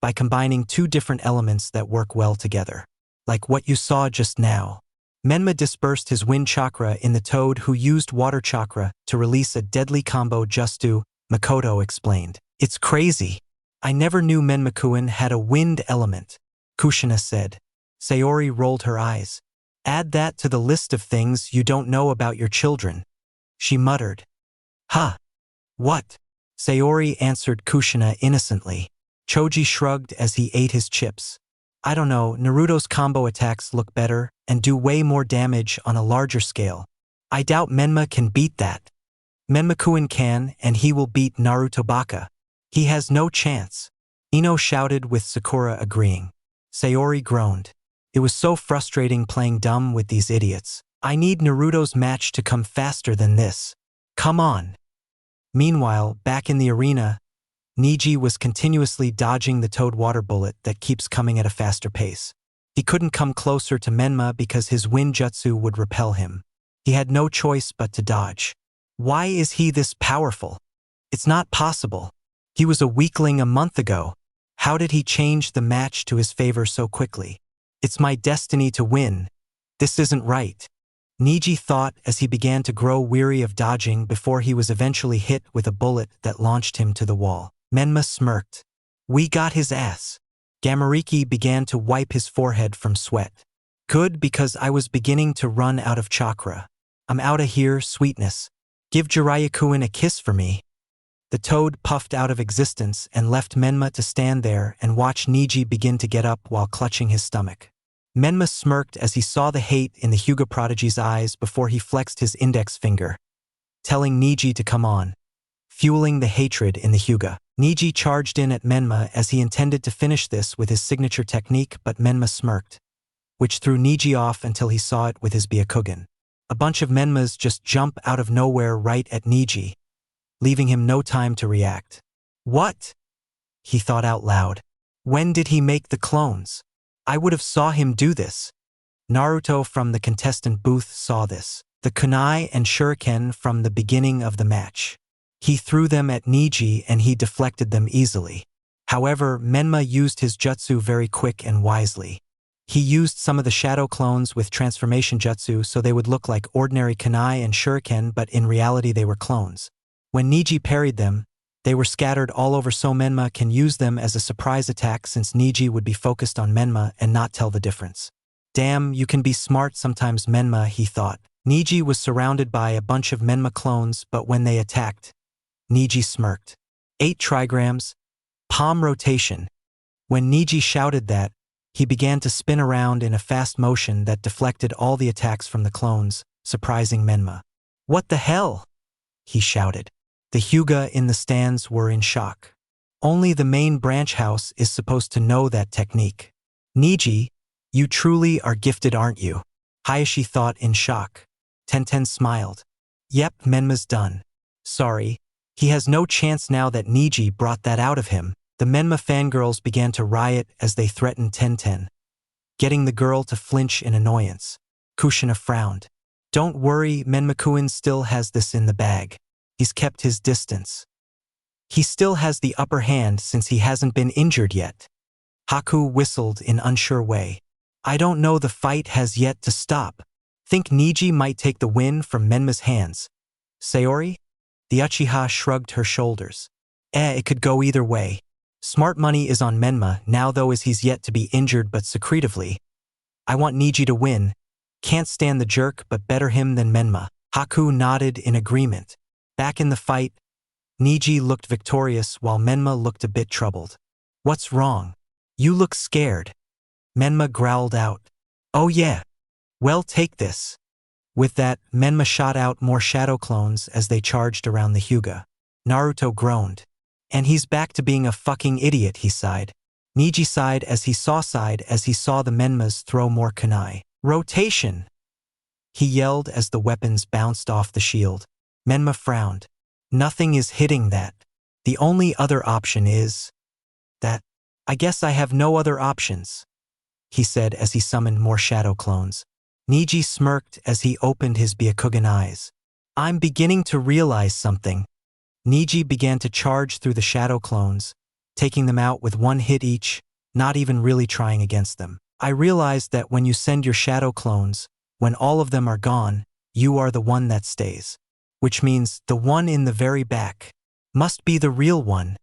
by combining two different elements that work well together. Like what you saw just now. Menma dispersed his wind chakra in the toad, who used water chakra to release a deadly combo jutsu, Makoto explained. It's crazy. I never knew Menma-kun had a wind element, Kushina said. Sayori rolled her eyes. Add that to the list of things you don't know about your children. She muttered. Huh? What? Sayori answered Kushina innocently. Choji shrugged as he ate his chips. I don't know, Naruto's combo attacks look better and do way more damage on a larger scale. I doubt Menma can beat that. Menma-kun can, and he will beat Naruto Baka. He has no chance. Ino shouted with Sakura agreeing. Sayori groaned. It was so frustrating playing dumb with these idiots. I need Naruto's match to come faster than this. Come on. Meanwhile, back in the arena, Neji was continuously dodging the toad water bullet that keeps coming at a faster pace. He couldn't come closer to Menma because his wind jutsu would repel him. He had no choice but to dodge. Why is he this powerful? It's not possible. He was a weakling a month ago. How did he change the match to his favor so quickly? It's my destiny to win. This isn't right. Neji thought as he began to grow weary of dodging before he was eventually hit with a bullet that launched him to the wall. Menma smirked. We got his ass. Gamariki began to wipe his forehead from sweat. Good, because I was beginning to run out of chakra. I'm outta here, sweetness. Give Jiraiya-kun a kiss for me. The toad puffed out of existence and left Menma to stand there and watch Neji begin to get up while clutching his stomach. Menma smirked as he saw the hate in the Hyuga prodigy's eyes before he flexed his index finger, telling Neji to come on, fueling the hatred in the Hyuga. Neji charged in at Menma as he intended to finish this with his signature technique, but Menma smirked, which threw Neji off until he saw it with his Byakugan. A bunch of Menmas just jump out of nowhere right at Neji, leaving him no time to react. What? He thought out loud. When did he make the clones? I would have saw him do this. Naruto from the contestant booth saw this. The kunai and shuriken from the beginning of the match. He threw them at Neji and he deflected them easily. However, Menma used his jutsu very quick and wisely. He used some of the shadow clones with transformation jutsu so they would look like ordinary kunai and shuriken, but in reality they were clones. When Neji parried them, they were scattered all over so Menma can use them as a surprise attack since Neji would be focused on Menma and not tell the difference. Damn, you can be smart sometimes, Menma, he thought. Neji was surrounded by a bunch of Menma clones, but when they attacked, Neji smirked. 8 trigrams. Palm rotation. When Neji shouted that, he began to spin around in a fast motion that deflected all the attacks from the clones, surprising Menma. What the hell? He shouted. The Hyuga in the stands were in shock. Only the main branch house is supposed to know that technique. Neji, you truly are gifted, aren't you? Hayashi thought in shock. Tenten smiled. Yep, Menma's done. Sorry. He has no chance now that Neji brought that out of him. The Menma fangirls began to riot as they threatened Tenten, getting the girl to flinch in annoyance. Kushina frowned. Don't worry, Menma-kun still has this in the bag. He's kept his distance. He still has the upper hand since he hasn't been injured yet. Haku whistled in unsure way. I don't know, the fight has yet to stop. Think Neji might take the win from Menma's hands. Sayori? The Uchiha shrugged her shoulders. It could go either way. Smart money is on Menma now though, as he's yet to be injured but secretively. I want Neji to win. Can't stand the jerk, but better him than Menma. Haku nodded in agreement. Back in the fight, Neji looked victorious while Menma looked a bit troubled. What's wrong? You look scared. Menma growled out. Oh yeah. Well, take this. With that, Menma shot out more shadow clones as they charged around the Hyuga. Naruto groaned. And he's back to being a fucking idiot, he sighed. Neji sighed as he saw the Menmas throw more kunai. Rotation! He yelled as the weapons bounced off the shield. Menma frowned. Nothing is hitting that. The only other option is that. I guess I have no other options, he said as he summoned more shadow clones. Neji smirked as he opened his Byakugan eyes. I'm beginning to realize something. Neji began to charge through the shadow clones, taking them out with one hit each, not even really trying against them. I realized that when you send your shadow clones, when all of them are gone, you are the one that stays. Which means the one in the very back must be the real one.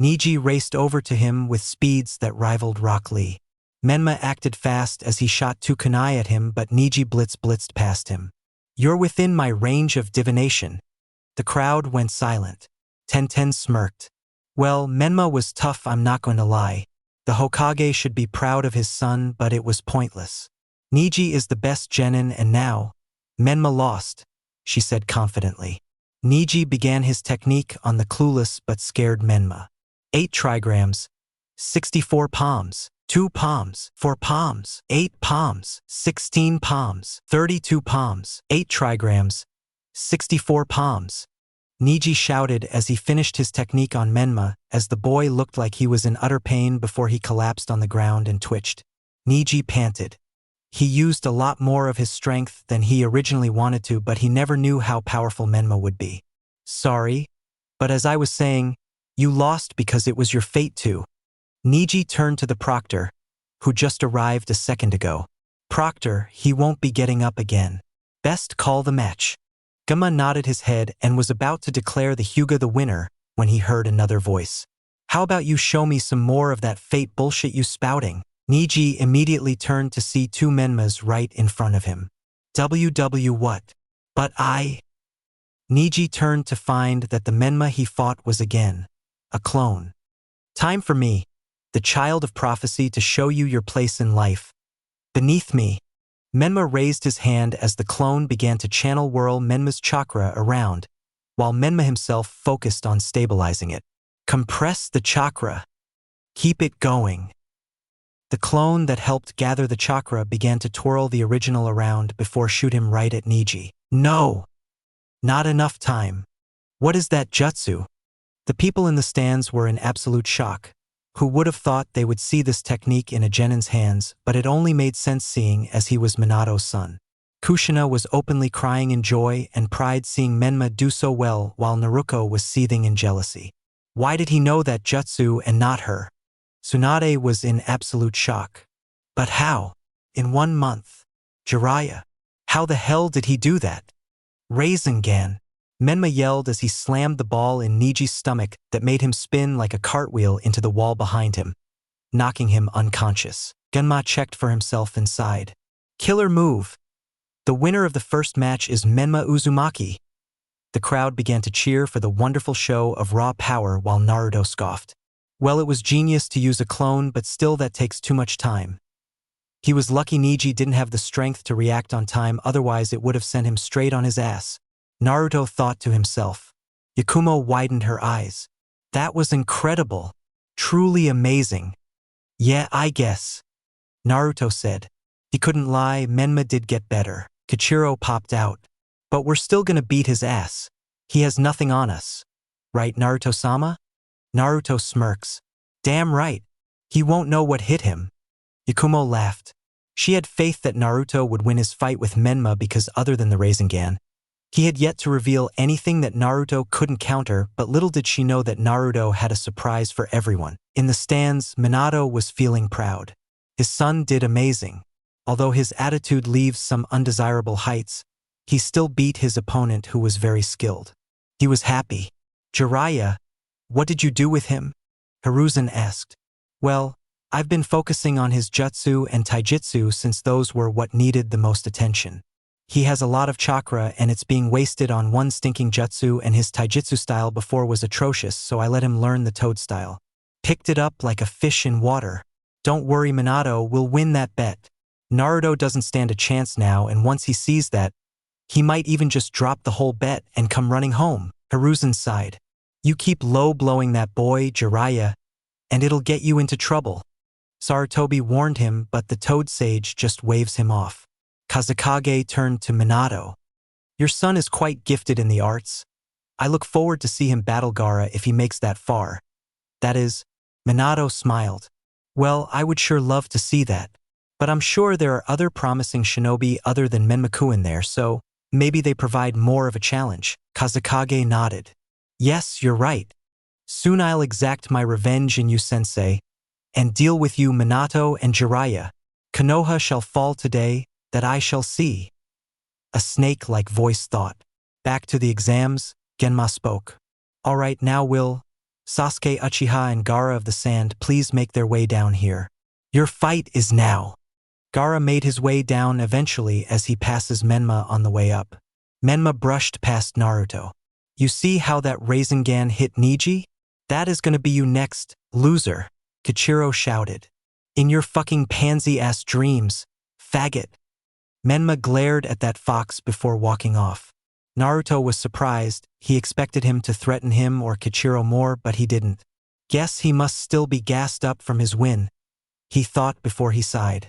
Neji raced over to him with speeds that rivaled Rock Lee. Menma acted fast as he shot 2 kunai at him, but Neji blitzed past him. You're within my range of divination. The crowd went silent. Tenten smirked. Well, Menma was tough, I'm not going to lie. The Hokage should be proud of his son, but it was pointless. Neji is the best genin and now, Menma lost, she said confidently. Neji began his technique on the clueless but scared Menma. 8 trigrams, 64 palms, 2 palms, 4 palms, 8 palms, 16 palms, 32 palms, 8 trigrams, 64 palms. Neji shouted as he finished his technique on Menma, as the boy looked like he was in utter pain before he collapsed on the ground and twitched. Neji panted. He used a lot more of his strength than he originally wanted to, but he never knew how powerful Menma would be. Sorry, but as I was saying, you lost because it was your fate to. Neji turned to the proctor, who just arrived a second ago. Proctor, he won't be getting up again. Best call the match. Gamma nodded his head and was about to declare the Hyuga the winner when he heard another voice. How about you show me some more of that fate bullshit you spouting? Neji immediately turned to see 2 Menmas right in front of him. WW what? But I... Neji turned to find that the Menma he fought was again a clone. Time for me, the child of prophecy, to show you your place in life. Beneath me. Menma raised his hand as the clone began to channel whirl Menma's chakra around, while Menma himself focused on stabilizing it. Compress the chakra. Keep it going. The clone that helped gather the chakra began to twirl the original around before shoot him right at Neji. No! Not enough time. What is that jutsu? The people in the stands were in absolute shock. Who would have thought they would see this technique in a genin's hands, but it only made sense seeing as he was Minato's son. Kushina was openly crying in joy and pride seeing Menma do so well while Naruko was seething in jealousy. Why did he know that jutsu and not her? Tsunade was in absolute shock. But how? In 1 month? Jiraiya. How the hell did he do that? Rasengan. Menma yelled as he slammed the ball in Neji's stomach that made him spin like a cartwheel into the wall behind him, knocking him unconscious. Genma checked for himself inside. Killer move. The winner of the first match is Menma Uzumaki. The crowd began to cheer for the wonderful show of raw power while Naruto scoffed. Well, it was genius to use a clone, but still that takes too much time. He was lucky Neji didn't have the strength to react on time, otherwise it would have sent him straight on his ass. Naruto thought to himself. Yakumo widened her eyes. That was incredible. Truly amazing. Yeah, I guess. Naruto said. He couldn't lie, Menma did get better. Kichiro popped out. But we're still gonna beat his ass. He has nothing on us. Right, Naruto-sama? Naruto smirks. Damn right. He won't know what hit him. Yakumo laughed. She had faith that Naruto would win his fight with Menma because other than the Rasengan, he had yet to reveal anything that Naruto couldn't counter, but little did she know that Naruto had a surprise for everyone. In the stands, Minato was feeling proud. His son did amazing. Although his attitude leaves some undesirable heights, he still beat his opponent who was very skilled. He was happy. Jiraiya, what did you do with him? Hiruzen asked. Well, I've been focusing on his jutsu and taijutsu since those were what needed the most attention. He has a lot of chakra and it's being wasted on one stinking jutsu, and his taijutsu style before was atrocious, so I let him learn the toad style. Picked it up like a fish in water. Don't worry, Minato will win that bet. Naruto doesn't stand a chance now, and once he sees that, he might even just drop the whole bet and come running home. Hiruzen sighed. You keep low-blowing that boy, Jiraiya, and it'll get you into trouble. Sarutobi warned him, but the Toad Sage just waves him off. Kazekage turned to Minato. Your son is quite gifted in the arts. I look forward to see him battle Gaara if he makes that far. That is, Minato smiled. Well, I would sure love to see that. But I'm sure there are other promising shinobi other than Menmaku in there, so maybe they provide more of a challenge. Kazekage nodded. Yes, you're right. Soon I'll exact my revenge in you, sensei, and deal with you, Minato and Jiraiya. Konoha shall fall today, that I shall see. A snake-like voice thought. Back to the exams, Genma spoke. All right, now will Sasuke, Uchiha, and Gaara of the Sand please make their way down here? Your fight is now. Gaara made his way down eventually as he passes Menma on the way up. Menma brushed past Naruto. You see how that Rasengan hit Neji? That is gonna be you next, loser. Kichiro shouted. In your fucking pansy-ass dreams, faggot. Menma glared at that fox before walking off. Naruto was surprised. He expected him to threaten him or Kichiro more, but he didn't. Guess he must still be gassed up from his win, he thought before he sighed,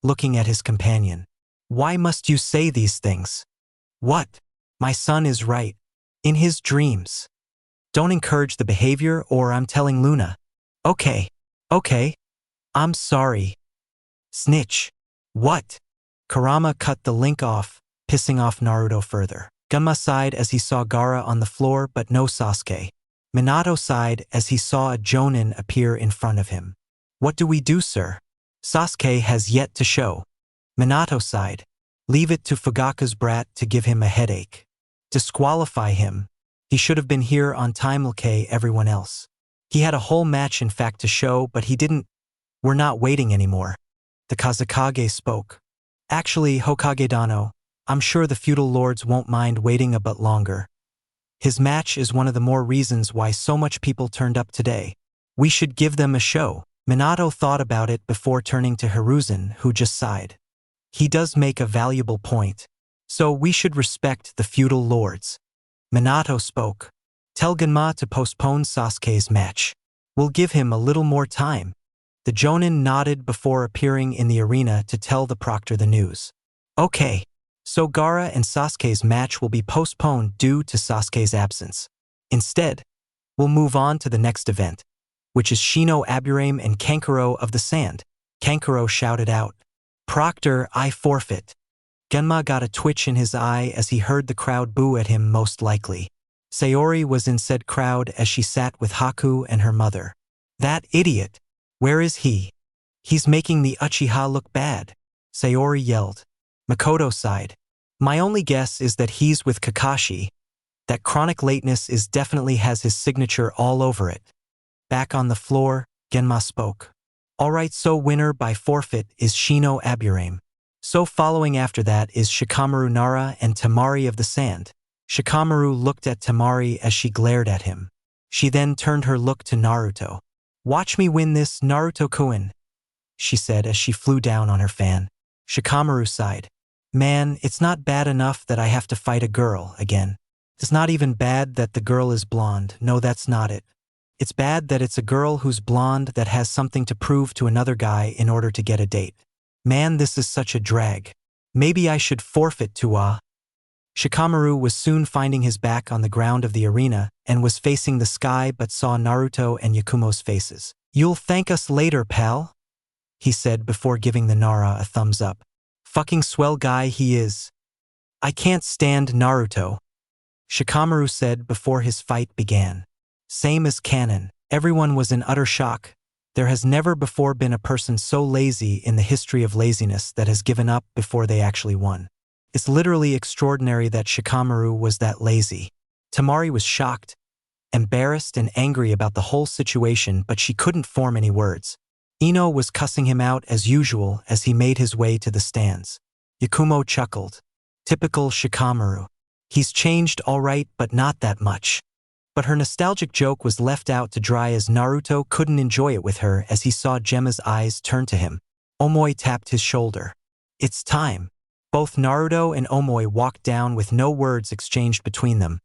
looking at his companion. Why must you say these things? What? My son is right. In his dreams. Don't encourage the behavior or I'm telling Luna. Okay. I'm sorry. Snitch. What? Kurama cut the link off, pissing off Naruto further. Genma sighed as he saw Gaara on the floor but no Sasuke. Minato sighed as he saw a Jonin appear in front of him. What do we do, sir? Sasuke has yet to show. Minato sighed. Leave it to Fugaka's brat to give him a headache. Disqualify him. He should have been here on time like everyone else. He had a whole match in fact to show, but he didn't. We're not waiting anymore. The Kazekage spoke. Actually, Hokage Dano, I'm sure the feudal lords won't mind waiting a bit longer. His match is one of the more reasons why so much people turned up today. We should give them a show. Minato thought about it before turning to Hiruzen, who just sighed. He does make a valuable point. So we should respect the feudal lords. Minato spoke. Tell Genma to postpone Sasuke's match. We'll give him a little more time. The Jonin nodded before appearing in the arena to tell the proctor the news. Okay. So Gaara and Sasuke's match will be postponed due to Sasuke's absence. Instead, we'll move on to the next event. which is Shino Aburame and Kankuro of the Sand. Kankuro shouted out, "Proctor, I forfeit." Genma got a twitch in his eye as he heard the crowd boo at him most likely. Sayori was in said crowd as she sat with Haku and her mother. "That idiot! Where is he? He's making the Uchiha look bad," Sayori yelled. Makoto sighed. "My only guess is that he's with Kakashi. That chronic lateness definitely has his signature all over it." Back on the floor, Genma spoke. "Alright, so winner by forfeit is Shino Aburame. So following after that is Shikamaru Nara and Temari of the Sand." Shikamaru looked at Temari as she glared at him. She then turned her look to Naruto. "Watch me win this, Naruto-kun," she said as she flew down on her fan. Shikamaru sighed. "Man, it's not bad enough that I have to fight a girl again. It's not even bad that the girl is blonde. No, that's not it. It's bad that it's a girl who's blonde that has something to prove to another guy in order to get a date. Man, this is such a drag. Maybe I should forfeit to Shikamaru was soon finding his back on the ground of the arena and was facing the sky but saw Naruto and Yakumo's faces. "You'll thank us later, pal," he said before giving the Nara a thumbs up. "Fucking swell guy he is." "I can't stand Naruto," Shikamaru said before his fight began. Same as canon. Everyone was in utter shock. There has never before been a person so lazy in the history of laziness that has given up before they actually won. It's literally extraordinary that Shikamaru was that lazy. Temari was shocked, embarrassed and angry about the whole situation, but she couldn't form any words. Ino was cussing him out as usual as he made his way to the stands. Yakumo chuckled. Typical Shikamaru. He's changed all right, but not that much. But her nostalgic joke was left out to dry as Naruto couldn't enjoy it with her as he saw Gemma's eyes turn to him. Omoi tapped his shoulder. "It's time." Both Naruto and Omoi walked down with no words exchanged between them,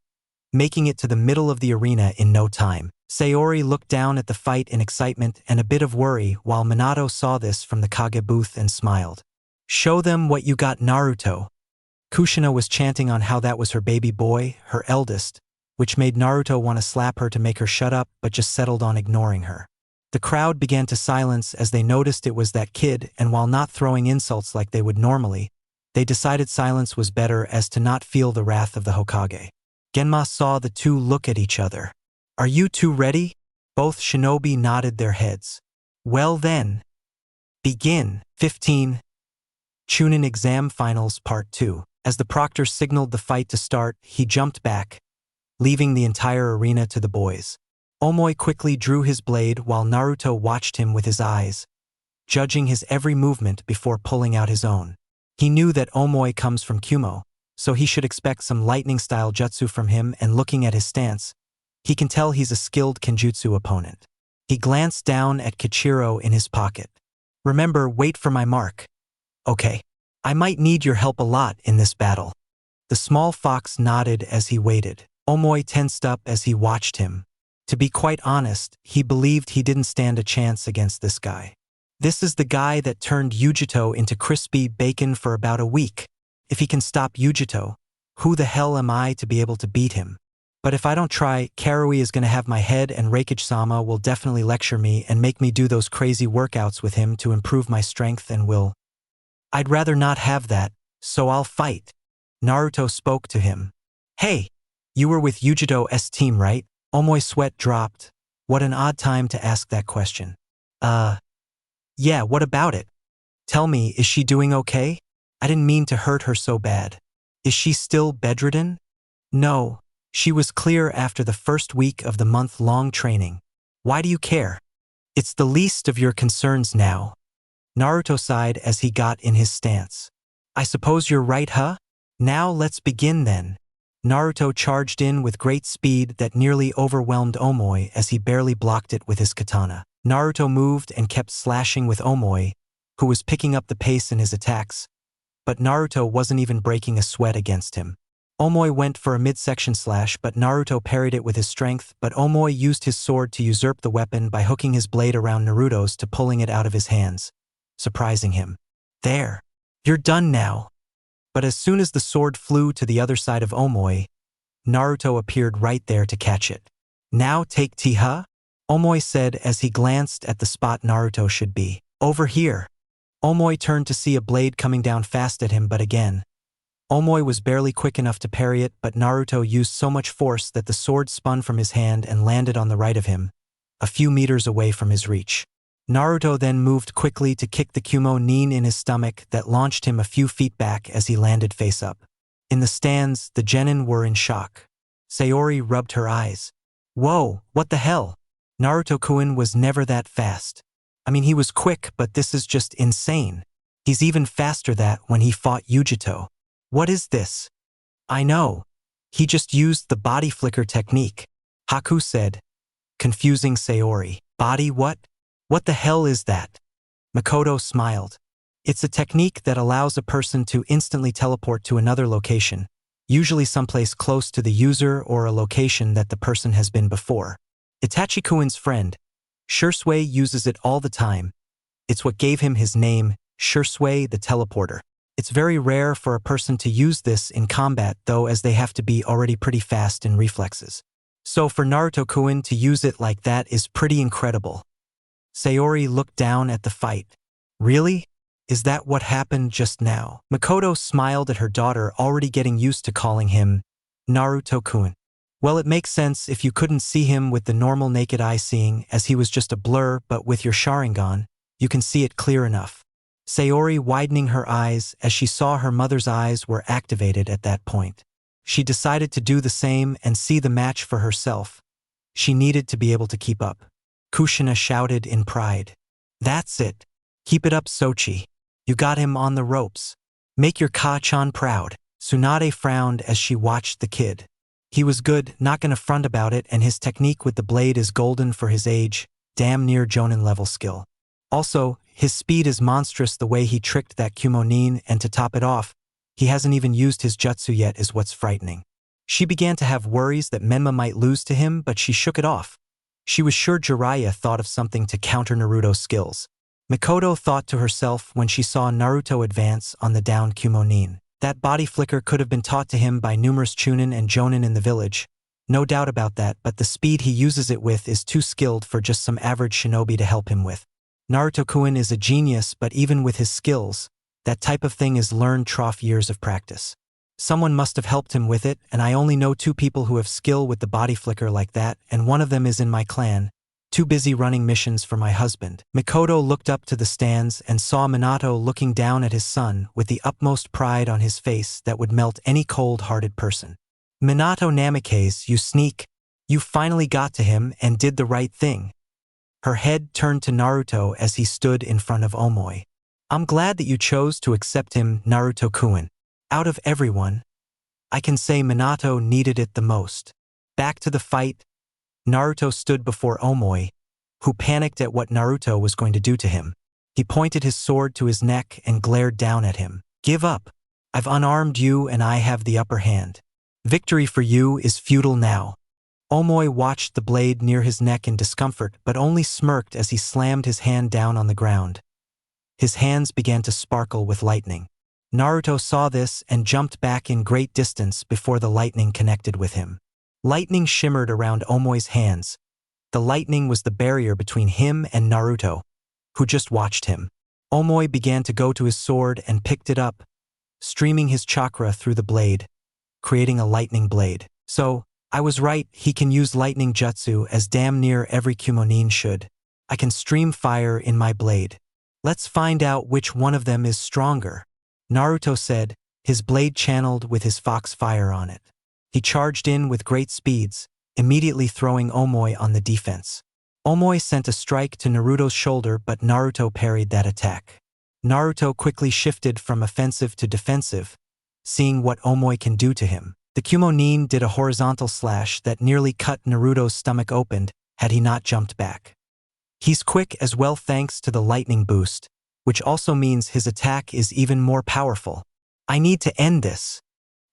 making it to the middle of the arena in no time. Sayori looked down at the fight in excitement and a bit of worry while Minato saw this from the Kage booth and smiled. "Show them what you got, Naruto." Kushina was chanting on how that was her baby boy, her eldest, which made Naruto want to slap her to make her shut up but just settled on ignoring her. The crowd began to silence as they noticed it was that kid, and while not throwing insults like they would normally, they decided silence was better as to not feel the wrath of the Hokage. Genma saw the two look at each other. "Are you two ready?" Both shinobi nodded their heads. "Well then, begin." 15. Chunin Exam Finals Part 2. As the proctor signaled the fight to start, he jumped back, leaving the entire arena to the boys. Omoi quickly drew his blade while Naruto watched him with his eyes, judging his every movement before pulling out his own. He knew that Omoi comes from Kumo, so he should expect some lightning-style jutsu from him, and looking at his stance, he can tell he's a skilled kenjutsu opponent. He glanced down at Kichiro in his pocket. "Remember, wait for my mark." "Okay. I might need your help a lot in this battle." The small fox nodded as he waited. Omoi tensed up as he watched him. To be quite honest, he believed he didn't stand a chance against this guy. This is the guy that turned Yujito into crispy bacon for about a week. If he can stop Yujito, who the hell am I to be able to beat him? But if I don't try, Karui is going to have my head, and Reikage-sama will definitely lecture me and make me do those crazy workouts with him to improve my strength and will. I'd rather not have that, so I'll fight. Naruto spoke to him. "Hey, you were with Yujito's team, right?" Omoi's sweat dropped. What an odd time to ask that question. Yeah, what about it? Tell me, is she doing okay? I didn't mean to hurt her so bad. Is she still bedridden? No, she was clear after the first week of the month-long training. Why do you care? It's the least of your concerns now. Naruto sighed as he got in his stance. I suppose you're right, huh? Now let's begin then. Naruto charged in with great speed that nearly overwhelmed Omoi as he barely blocked it with his katana. Naruto moved and kept slashing with Omoi, who was picking up the pace in his attacks, but Naruto wasn't even breaking a sweat against him. Omoi went for a midsection slash, but Naruto parried it with his strength, but Omoi used his sword to usurp the weapon by hooking his blade around Naruto's to pulling it out of his hands, surprising him. There. You're done now. But as soon as the sword flew to the other side of Omoi, Naruto appeared right there to catch it. Now take Uchiha? Omoi said as he glanced at the spot Naruto should be. Over here. Omoi turned to see a blade coming down fast at him, but again, Omoi was barely quick enough to parry it, but Naruto used so much force that the sword spun from his hand and landed on the right of him, a few meters away from his reach. Naruto then moved quickly to kick the Yakumo in his stomach that launched him a few feet back as he landed face up. In the stands, the genin were in shock. Sayori rubbed her eyes. Whoa, what the hell? Naruto-kun was never that fast. I mean, he was quick, but this is just insane. He's even faster that when he fought Yujito. What is this? I know. He just used the body flicker technique, Haku said, confusing Sayori. Body what? What the hell is that? Makoto smiled. It's a technique that allows a person to instantly teleport to another location, usually someplace close to the user or a location that the person has been before. Itachi-kun's friend, Shursui, uses it all the time. It's what gave him his name, Shursui the Teleporter. It's very rare for a person to use this in combat though, as they have to be already pretty fast in reflexes. So for Naruto-kun to use it like that is pretty incredible. Sayori looked down at the fight. Really? Is that what happened just now? Makoto smiled at her daughter, already getting used to calling him Naruto-kun. Well, it makes sense if you couldn't see him with the normal naked eye seeing, as he was just a blur, but with your Sharingan, you can see it clear enough. Sayori widening her eyes as she saw her mother's eyes were activated at that point. She decided to do the same and see the match for herself. She needed to be able to keep up. Kushina shouted in pride. That's it. Keep it up, Sochi. You got him on the ropes. Make your Ka-chan proud. Tsunade frowned as she watched the kid. He was good, not gonna front about it, and his technique with the blade is golden for his age, damn near Jonin level skill. Also, his speed is monstrous. The way he tricked that Yakumo, and to top it off, he hasn't even used his jutsu yet, is what's frightening. She began to have worries that Menma might lose to him, but she shook it off. She was sure Jiraiya thought of something to counter Naruto's skills. Makoto thought to herself when she saw Naruto advance on the downed Yakumo. That body flicker could have been taught to him by numerous Chunin and Jonin in the village. No doubt about that, but the speed he uses it with is too skilled for just some average shinobi to help him with. Naruto-kun is a genius, but even with his skills, that type of thing is learned through years of practice. Someone must have helped him with it, and I only know 2 people who have skill with the body flicker like that, and one of them is in my clan. Too busy running missions for my husband. Makoto looked up to the stands and saw Minato looking down at his son with the utmost pride on his face that would melt any cold-hearted person. Minato Namikaze, you sneak. You finally got to him and did the right thing. Her head turned to Naruto as he stood in front of Omoi. I'm glad that you chose to accept him, Naruto-kun. Out of everyone, I can say Minato needed it the most. Back to the fight, Naruto stood before Omoi, who panicked at what Naruto was going to do to him. He pointed his sword to his neck and glared down at him. Give up. I've unarmed you and I have the upper hand. Victory for you is futile now. Omoi watched the blade near his neck in discomfort, but only smirked as he slammed his hand down on the ground. His hands began to sparkle with lightning. Naruto saw this and jumped back in great distance before the lightning connected with him. Lightning shimmered around Omoi's hands. The lightning was the barrier between him and Naruto, who just watched him. Omoi began to go to his sword and picked it up, streaming his chakra through the blade, creating a lightning blade. So, I was right, he can use lightning jutsu as damn near every Yakumo should. I can stream fire in my blade. Let's find out which one of them is stronger, Naruto said, his blade channeled with his fox fire on it. He charged in with great speeds, immediately throwing Omoi on the defense. Omoi sent a strike to Naruto's shoulder, but Naruto parried that attack. Naruto quickly shifted from offensive to defensive, seeing what Omoi can do to him. The Yakumo did a horizontal slash that nearly cut Naruto's stomach open had he not jumped back. He's quick as well thanks to the lightning boost, which also means his attack is even more powerful. I need to end this.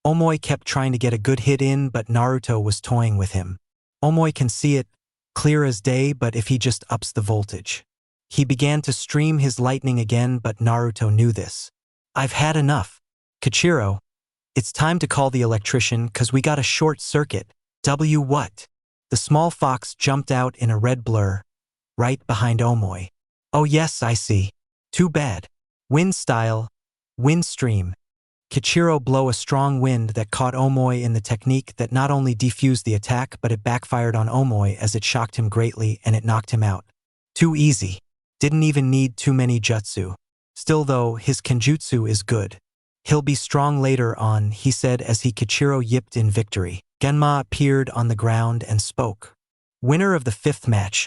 Omoi kept trying to get a good hit in, but Naruto was toying with him. Omoi can see it, clear as day, but if he just ups the voltage. He began to stream his lightning again, but Naruto knew this. I've had enough. Kichiro, it's time to call the electrician, cause we got a short circuit. What? The small fox jumped out in a red blur, right behind Omoi. Oh yes, I see. Too bad. Wind style. Wind stream. Kichiro blow a strong wind that caught Omoi in the technique that not only defused the attack but it backfired on Omoi as it shocked him greatly and it knocked him out. Too easy. Didn't even need too many jutsu. Still though, his kenjutsu is good. He'll be strong later on, he said as he Kichiro yipped in victory. Genma appeared on the ground and spoke. Winner of the 5th match.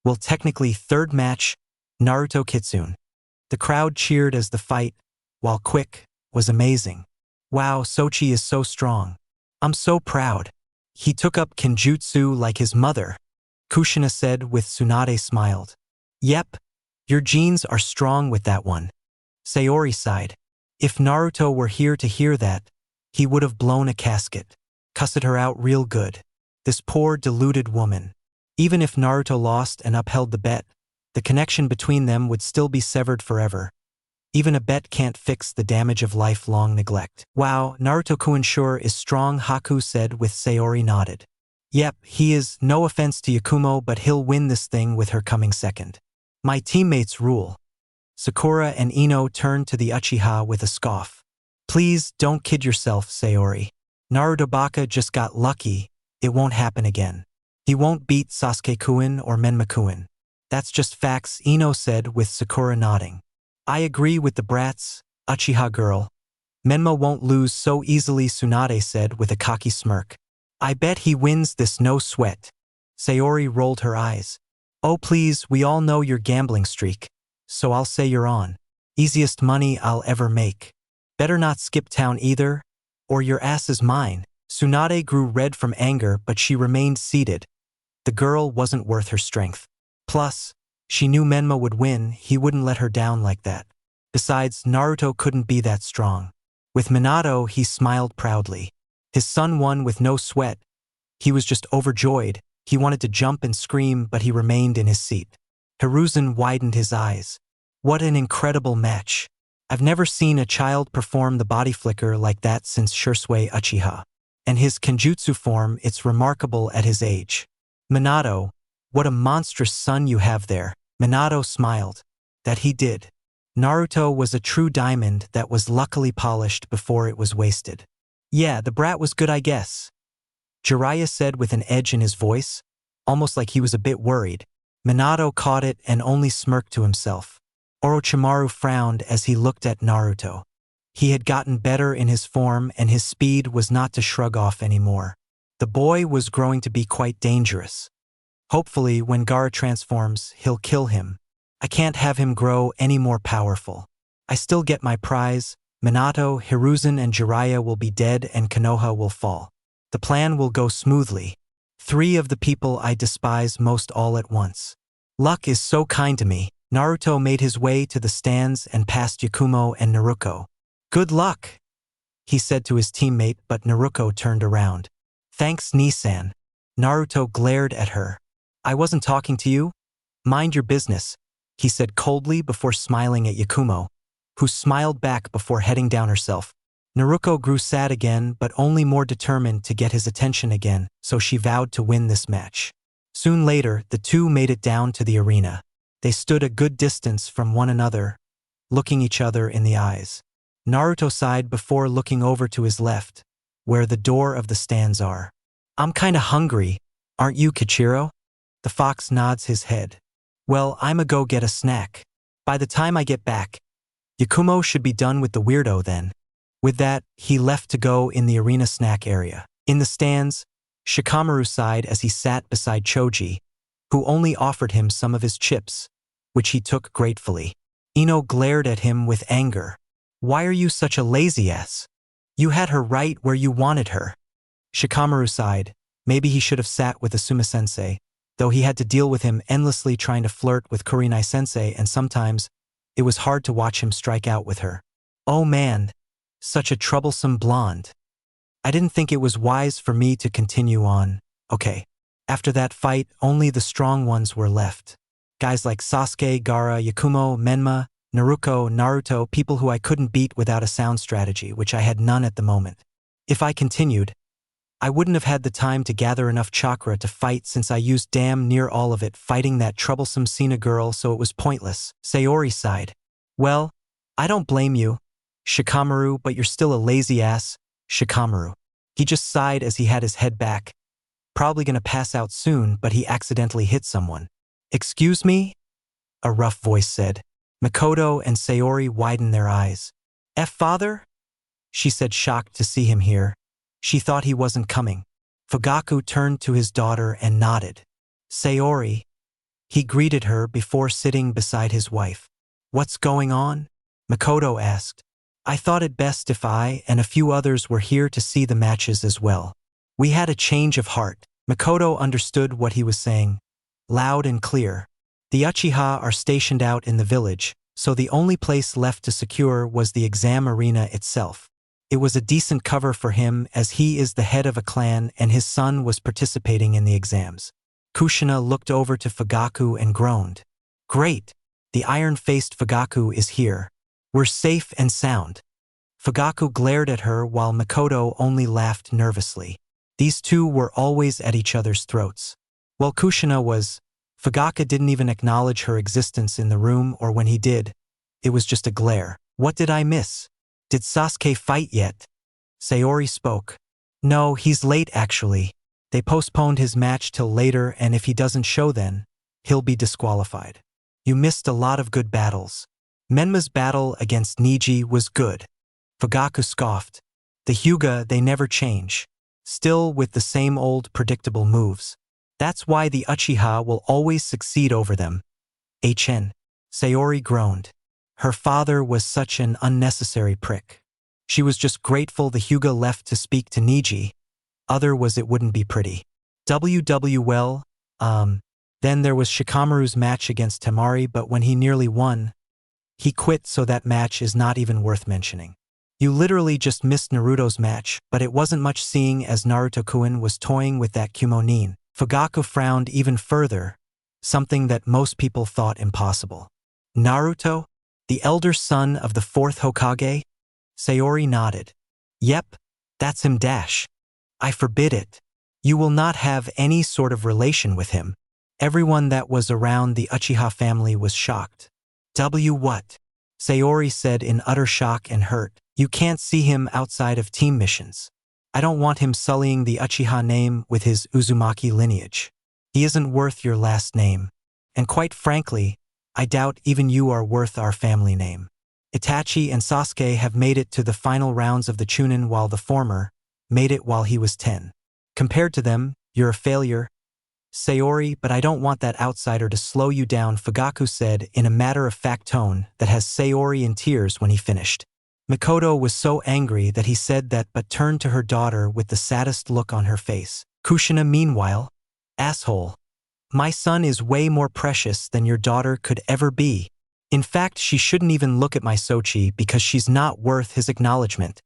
Well, technically 3rd match, Naruto Kitsune. The crowd cheered as the fight, while quick, was amazing. Wow, Sochi is so strong. I'm so proud. He took up kenjutsu like his mother, Kushina said with Tsunade smiled. Yep, your genes are strong with that one. Sayori sighed. If Naruto were here to hear that, he would have blown a casket. Cussed her out real good. This poor deluded woman. Even if Naruto lost and upheld the bet, the connection between them would still be severed forever. Even a bet can't fix the damage of lifelong neglect. Wow, Naruto-kun sure is strong, Haku said with Sayori nodded. Yep, he is, no offense to Yakumo, but he'll win this thing with her coming second. My teammates rule. Sakura and Ino turned to the Uchiha with a scoff. Please don't kid yourself, Sayori. Naruto Baka just got lucky, it won't happen again. He won't beat Sasuke-kun or Menma-kun. That's just facts, Ino said with Sakura nodding. I agree with the brats, Uchiha girl. Menma won't lose so easily, Tsunade said with a cocky smirk. I bet he wins this no sweat. Sayori rolled her eyes. Oh please, we all know your gambling streak, so I'll say you're on. Easiest money I'll ever make. Better not skip town either, or your ass is mine. Tsunade grew red from anger, but she remained seated. The girl wasn't worth her strength. Plus, she knew Menma would win, he wouldn't let her down like that. Besides, Naruto couldn't be that strong. With Minato, he smiled proudly. His son won with no sweat. He was just overjoyed. He wanted to jump and scream, but he remained in his seat. Hiruzen widened his eyes. What an incredible match. I've never seen a child perform the body flicker like that since Shursui Uchiha. And his kenjutsu form, it's remarkable at his age. Minato, what a monstrous son you have there. Minato smiled. That he did. Naruto was a true diamond that was luckily polished before it was wasted. Yeah, the brat was good, I guess. Jiraiya said with an edge in his voice, almost like he was a bit worried. Minato caught it and only smirked to himself. Orochimaru frowned as he looked at Naruto. He had gotten better in his form and his speed was not to shrug off anymore. The boy was growing to be quite dangerous. Hopefully, when Gaara transforms, he'll kill him. I can't have him grow any more powerful. I still get my prize. Minato, Hiruzen, and Jiraiya will be dead and Konoha will fall. The plan will go smoothly. 3 of the people I despise most all at once. Luck is so kind to me. Naruto made his way to the stands and passed Yakumo and Naruko. Good luck, he said to his teammate, but Naruko turned around. Thanks, Nisan. Naruto glared at her. I wasn't talking to you. Mind your business, he said coldly before smiling at Yakumo, who smiled back before heading down herself. Naruko grew sad again, but only more determined to get his attention again, so she vowed to win this match. Soon later, the two made it down to the arena. They stood a good distance from one another, looking each other in the eyes. Naruto sighed before looking over to his left, where the door of the stands are. I'm kinda hungry, aren't you, Kichiro? The fox nods his head. Well, I'ma go get a snack. By the time I get back, Yakumo should be done with the weirdo then. With that, he left to go in the arena snack area. In the stands, Shikamaru sighed as he sat beside Choji, who only offered him some of his chips, which he took gratefully. Ino glared at him with anger. Why are you such a lazy ass? You had her right where you wanted her. Shikamaru sighed. Maybe he should have sat with Asuma-sensei, though he had to deal with him endlessly trying to flirt with Kurenai-sensei, and sometimes it was hard to watch him strike out with her. Oh man, such a troublesome blonde. I didn't think it was wise for me to continue on. Okay. After that fight, only the strong ones were left. Guys like Sasuke, Gaara, Yakumo, Menma, Naruko, Naruto, people who I couldn't beat without a sound strategy, which I had none at the moment. If I continued, I wouldn't have had the time to gather enough chakra to fight since I used damn near all of it fighting that troublesome Sina girl, so it was pointless. Sayori sighed. Well, I don't blame you, Shikamaru, but you're still a lazy ass, Shikamaru. He just sighed as he had his head back. Probably gonna pass out soon, but he accidentally hit someone. Excuse me? A rough voice said. Makoto and Sayori widened their eyes. Father? She said, shocked to see him here. She thought he wasn't coming. Fugaku turned to his daughter and nodded. Sayori. He greeted her before sitting beside his wife. What's going on? Makoto asked. I thought it best if I and a few others were here to see the matches as well. We had a change of heart. Makoto understood what he was saying. Loud and clear. The Uchiha are stationed out in the village, so the only place left to secure was the exam arena itself. It was a decent cover for him as he is the head of a clan and his son was participating in the exams. Kushina looked over to Fugaku and groaned. Great! The iron-faced Fugaku is here. We're safe and sound. Fugaku glared at her while Makoto only laughed nervously. These two were always at each other's throats. While Kushina was, Fugaku didn't even acknowledge her existence in the room, or when he did, it was just a glare. What did I miss? Did Sasuke fight yet? Sayori spoke. No, he's late actually. They postponed his match till later, and if he doesn't show then, he'll be disqualified. You missed a lot of good battles. Menma's battle against Neji was good. Fugaku scoffed. The Hyuga, they never change. Still with the same old predictable moves. That's why the Uchiha will always succeed over them. HN. Sayori groaned. Her father was such an unnecessary prick. She was just grateful the Hyuga left to speak to Neji. Other was it wouldn't be pretty. Well, then there was Shikamaru's match against Temari, but when he nearly won, he quit, so that match is not even worth mentioning. You literally just missed Naruto's match, but it wasn't much seeing as Naruto-kun was toying with that Kumonin. Fugaku frowned even further, something that most people thought impossible. Naruto? The elder son of the fourth Hokage? Sayori nodded. Yep, that's him dash. I forbid it. You will not have any sort of relation with him. Everyone that was around the Uchiha family was shocked. What? Sayori said in utter shock and hurt. You can't see him outside of team missions. I don't want him sullying the Uchiha name with his Uzumaki lineage. He isn't worth your last name. And quite frankly, I doubt even you are worth our family name. Itachi and Sasuke have made it to the final rounds of the Chunin, while the former made it while he was 10. Compared to them, you're a failure. Sayori, but I don't want that outsider to slow you down, Fugaku said in a matter-of-fact tone that has Sayori in tears when he finished. Makoto was so angry that he said that but turned to her daughter with the saddest look on her face. Kushina meanwhile, asshole. My son is way more precious than your daughter could ever be. In fact, she shouldn't even look at my Sochi because she's not worth his acknowledgement.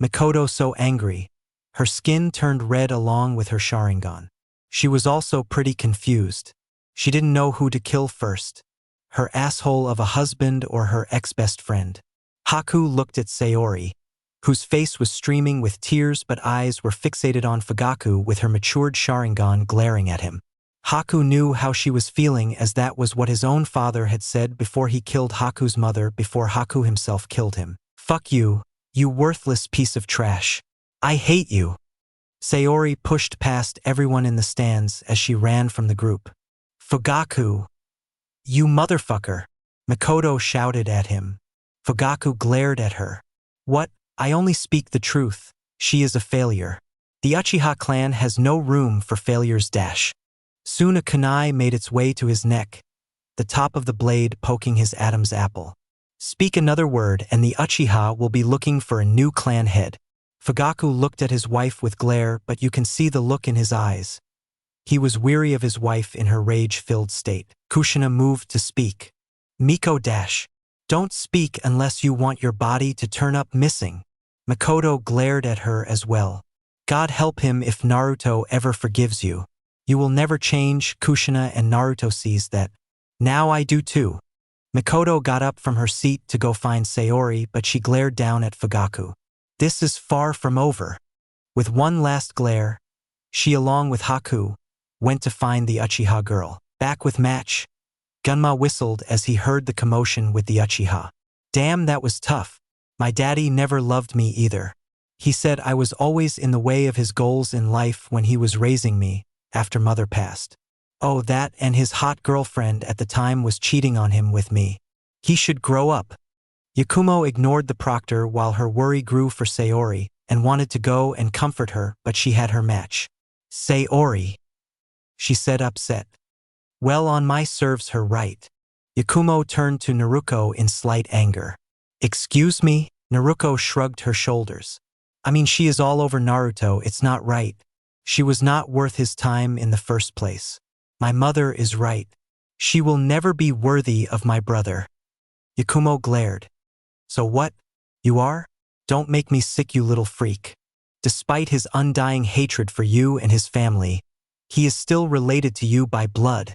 Makoto so angry. Her skin turned red along with her Sharingan. She was also pretty confused. She didn't know who to kill first. Her asshole of a husband or her ex-best friend. Haku looked at Sayori, whose face was streaming with tears but eyes were fixated on Fugaku with her matured Sharingan glaring at him. Haku knew how she was feeling, as that was what his own father had said before he killed Haku's mother, before Haku himself killed him. Fuck you, you worthless piece of trash. I hate you. Sayori pushed past everyone in the stands as she ran from the group. Fugaku. You motherfucker. Makoto shouted at him. Fugaku glared at her. What? I only speak the truth. She is a failure. The Uchiha clan has no room for failures dash. Soon a kunai made its way to his neck, the top of the blade poking his Adam's apple. Speak another word and the Uchiha will be looking for a new clan head. Fugaku looked at his wife with glare, but you can see the look in his eyes. He was weary of his wife in her rage-filled state. Kushina moved to speak. Miko dash. Don't speak unless you want your body to turn up missing. Makoto glared at her as well. God help him if Naruto ever forgives you. You will never change, Kushina, and Naruto sees that. Now I do too. Makoto got up from her seat to go find Sayori, but she glared down at Fugaku. This is far from over. With one last glare, she along with Haku went to find the Uchiha girl. Back with match, Gunma whistled as he heard the commotion with the Uchiha. Damn, that was tough. My daddy never loved me either. He said I was always in the way of his goals in life when he was raising me, after mother passed. Oh, that and his hot girlfriend at the time was cheating on him with me. He should grow up. Yakumo ignored the proctor while her worry grew for Sayori and wanted to go and comfort her, but she had her match. Sayori, she said upset. Well, on my serves her right. Yakumo turned to Naruko in slight anger. Excuse me? Naruko shrugged her shoulders. I mean, she is all over Naruto, it's not right. She was not worth his time in the first place. My mother is right. She will never be worthy of my brother. Yakumo glared. So what? You are? Don't make me sick, you little freak. Despite his undying hatred for you and his family, he is still related to you by blood.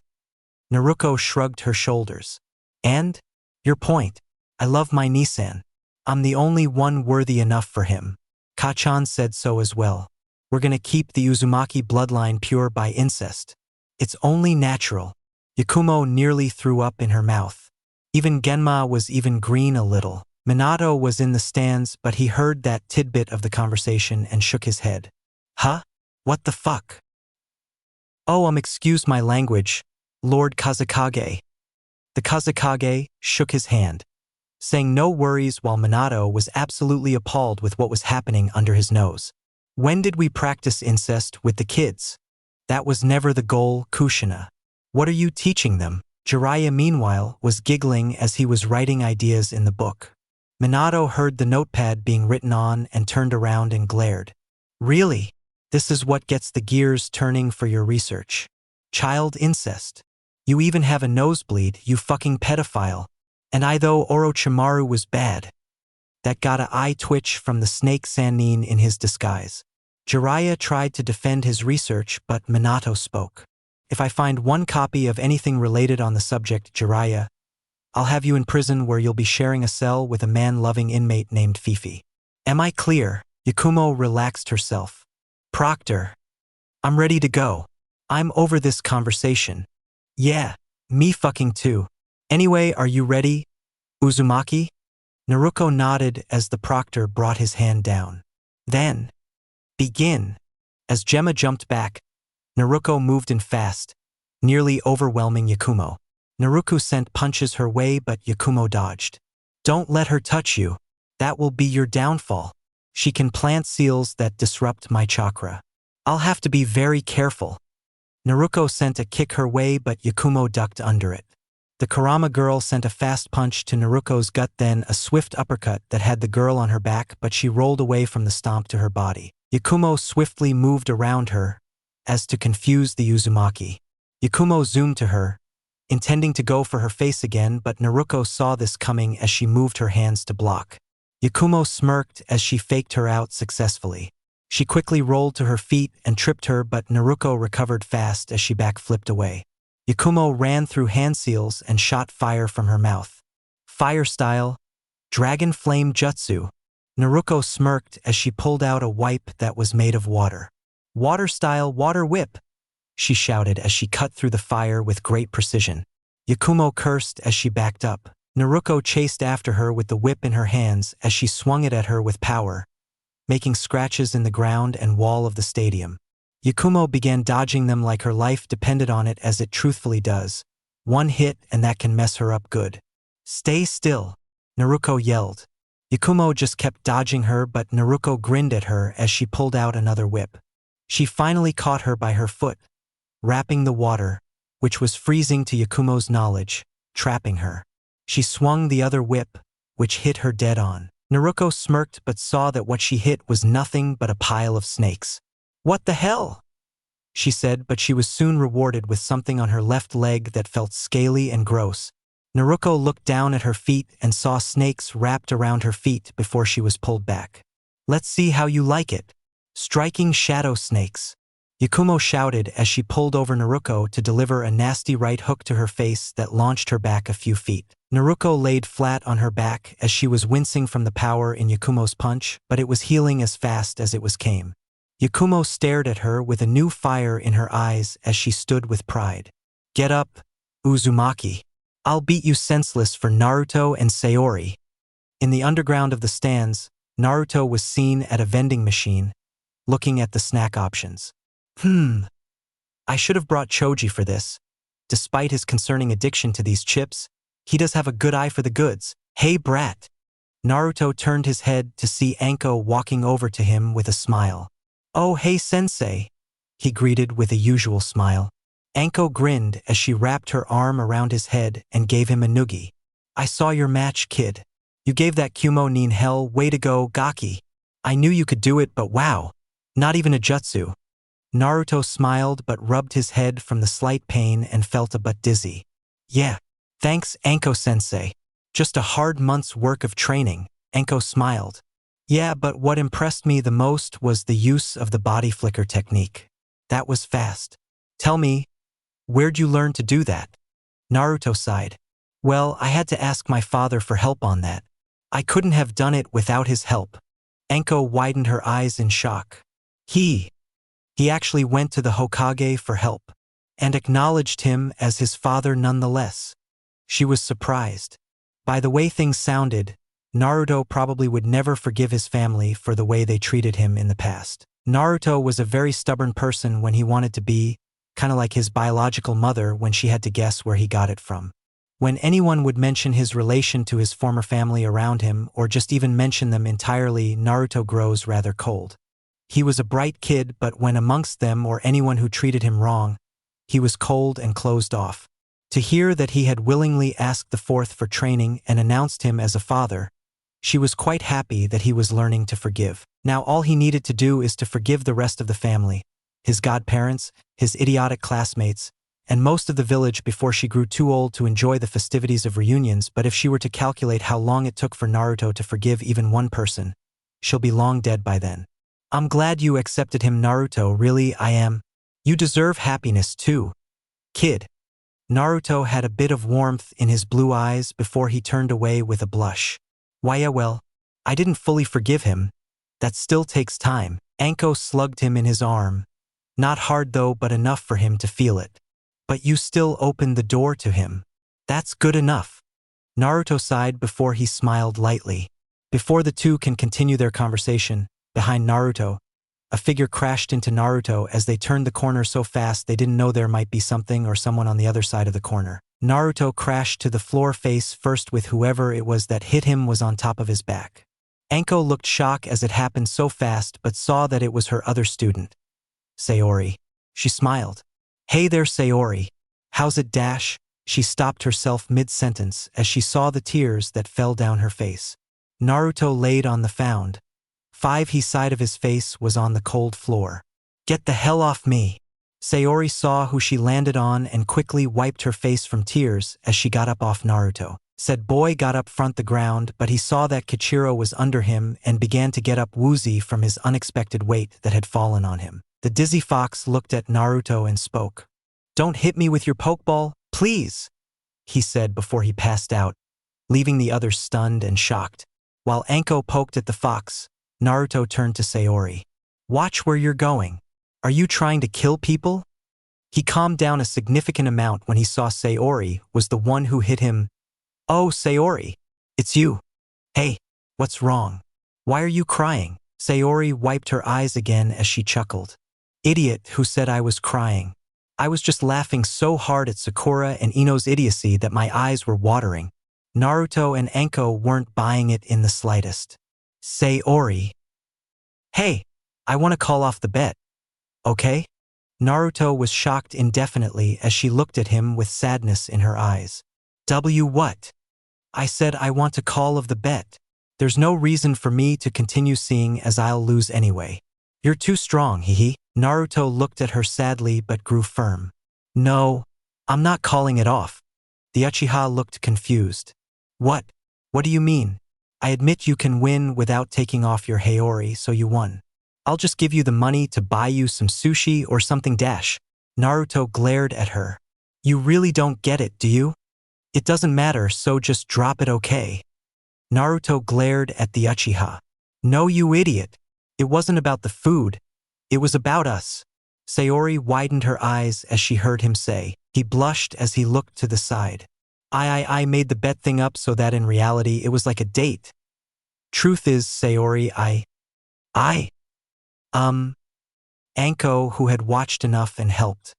Naruko shrugged her shoulders. And? Your point. I love my Nisan. I'm the only one worthy enough for him. Kachan said so as well. We're gonna keep the Uzumaki bloodline pure by incest. It's only natural. Yakumo nearly threw up in her mouth. Even Genma was even green a little. Minato was in the stands, but he heard that tidbit of the conversation and shook his head. Huh? What the fuck? Oh, excuse my language, Lord Kazekage. The Kazekage shook his hand, saying no worries while Minato was absolutely appalled with what was happening under his nose. When did we practice incest with the kids? That was never the goal, Kushina. What are you teaching them? Jiraiya, meanwhile, was giggling as he was writing ideas in the book. Minato heard the notepad being written on and turned around and glared. Really? This is what gets the gears turning for your research. Child incest. You even have a nosebleed, you fucking pedophile. And I though Orochimaru was bad. That got a eye twitch from the snake Sannin in his disguise. Jiraiya tried to defend his research, but Minato spoke. If I find one copy of anything related on the subject, Jiraiya, I'll have you in prison where you'll be sharing a cell with a man-loving inmate named Fifi. Am I clear? Yakumo relaxed herself. Proctor, I'm ready to go. I'm over this conversation. Yeah, me fucking too. Anyway, are you ready, Uzumaki? Naruko nodded as the proctor brought his hand down. Then, begin. As Gemma jumped back, Naruko moved in fast, nearly overwhelming Yakumo. Naruko sent punches her way, but Yakumo dodged. Don't let her touch you. That will be your downfall. She can plant seals that disrupt my chakra. I'll have to be very careful. Naruko sent a kick her way, but Yakumo ducked under it. The Kurama girl sent a fast punch to Naruko's gut, then a swift uppercut that had the girl on her back, but she rolled away from the stomp to her body. Yakumo swiftly moved around her, as to confuse the Uzumaki. Yakumo zoomed to her, intending to go for her face again, but Naruko saw this coming as she moved her hands to block. Yakumo smirked as she faked her out successfully. She quickly rolled to her feet and tripped her, but Naruko recovered fast as she back-flipped away. Yakumo ran through hand seals and shot fire from her mouth. Fire style, Dragon Flame Jutsu. Naruko smirked as she pulled out a wipe that was made of water. Water style Water Whip, she shouted as she cut through the fire with great precision. Yakumo cursed as she backed up. Naruko chased after her with the whip in her hands as she swung it at her with power, making scratches in the ground and wall of the stadium. Yakumo began dodging them like her life depended on it, as it truthfully does. One hit and that can mess her up good. Stay still, Naruko yelled. Yakumo just kept dodging her, but Naruko grinned at her as she pulled out another whip. She finally caught her by her foot, wrapping the water, which was freezing to Yakumo's knowledge, trapping her. She swung the other whip, which hit her dead on. Naruko smirked but saw that what she hit was nothing but a pile of snakes. What the hell? She said, but she was soon rewarded with something on her left leg that felt scaly and gross. Naruko looked down at her feet and saw snakes wrapped around her feet before she was pulled back. Let's see how you like it. Striking shadow snakes. Yakumo shouted as she pulled over Naruko to deliver a nasty right hook to her face that launched her back a few feet. Naruko laid flat on her back as she was wincing from the power in Yakumo's punch, but it was healing as fast as it came. Yakumo stared at her with a new fire in her eyes as she stood with pride. Get up, Uzumaki. I'll beat you senseless for Naruto and Sayori. In the underground of the stands, Naruto was seen at a vending machine, looking at the snack options. I should have brought Choji for this. Despite his concerning addiction to these chips, he does have a good eye for the goods. Hey brat. Naruto turned his head to see Anko walking over to him with a smile. Oh hey sensei, he greeted with a usual smile. Anko grinned as she wrapped her arm around his head and gave him a noogie. I saw your match, kid. You gave that Kumo nin hell, way to go, Gaki. I knew you could do it, but wow. Not even a jutsu. Naruto smiled but rubbed his head from the slight pain and felt a bit dizzy. Yeah. Thanks, Anko-sensei. Just a hard month's work of training, Anko smiled. Yeah, but what impressed me the most was the use of the body flicker technique. That was fast. Tell me, where'd you learn to do that? Naruto sighed. Well, I had to ask my father for help on that. I couldn't have done it without his help. Anko widened her eyes in shock. He actually went to the Hokage for help, and acknowledged him as his father nonetheless. She was surprised. By the way things sounded, Naruto probably would never forgive his family for the way they treated him in the past. Naruto was a very stubborn person when he wanted to be, kinda like his biological mother when she had to guess where he got it from. When anyone would mention his relation to his former family around him or just even mention them entirely, Naruto grows rather cold. He was a bright kid, but when amongst them or anyone who treated him wrong, he was cold and closed off. To hear that he had willingly asked the fourth for training and announced him as a father, she was quite happy that he was learning to forgive. Now all he needed to do is to forgive the rest of the family, his godparents, his idiotic classmates, and most of the village before she grew too old to enjoy the festivities of reunions. But if she were to calculate how long it took for Naruto to forgive even one person, she'll be long dead by then. I'm glad you accepted him, Naruto, really I am. You deserve happiness too, kid. Naruto had a bit of warmth in his blue eyes before he turned away with a blush. Why yeah well, I didn't fully forgive him. That still takes time. Anko slugged him in his arm. Not hard though, but enough for him to feel it. But you still opened the door to him. That's good enough. Naruto sighed before he smiled lightly. Before the two can continue their conversation, behind Naruto, a figure crashed into Naruto as they turned the corner so fast they didn't know there might be something or someone on the other side of the corner. Naruto crashed to the floor face first with whoever it was that hit him was on top of his back. Anko looked shocked as it happened so fast but saw that it was her other student, Sayori. She smiled. Hey there Sayori. How's it dash? She stopped herself mid-sentence as she saw the tears that fell down her face. Naruto laid on the found. His side of his face was on the cold floor. Get the hell off me. Sayori saw who she landed on and quickly wiped her face from tears as she got up off Naruto. Said boy got up front the ground, but he saw that Kichiro was under him and began to get up woozy from his unexpected weight that had fallen on him. The dizzy fox looked at Naruto and spoke. Don't hit me with your pokeball, please, he said before he passed out, leaving the others stunned and shocked. While Anko poked at the fox, Naruto turned to Sayori. Watch where you're going. Are you trying to kill people? He calmed down a significant amount when he saw Sayori was the one who hit him. Oh, Sayori, it's you. Hey, what's wrong? Why are you crying? Sayori wiped her eyes again as she chuckled. Idiot, who said I was crying? I was just laughing so hard at Sakura and Ino's idiocy that my eyes were watering. Naruto and Anko weren't buying it in the slightest. Sayori. Hey, I want to call off the bet. Okay? Naruto was shocked indefinitely as she looked at him with sadness in her eyes. What? I said I want to call of the bet. There's no reason for me to continue seeing as I'll lose anyway. You're too strong, hehe. Naruto looked at her sadly but grew firm. No, I'm not calling it off. The Uchiha looked confused. What? What do you mean? I admit you can win without taking off your Haori, so you won. I'll just give you the money to buy you some sushi or something dash. Naruto glared at her. You really don't get it, do you? It doesn't matter, so just drop it, okay? Naruto glared at the Uchiha. No, you idiot. It wasn't about the food. It was about us. Sayori widened her eyes as she heard him say. He blushed as he looked to the side. I made the bet thing up so that in reality it was like a date. Truth is, Sayori, Anko, who had watched enough and helped.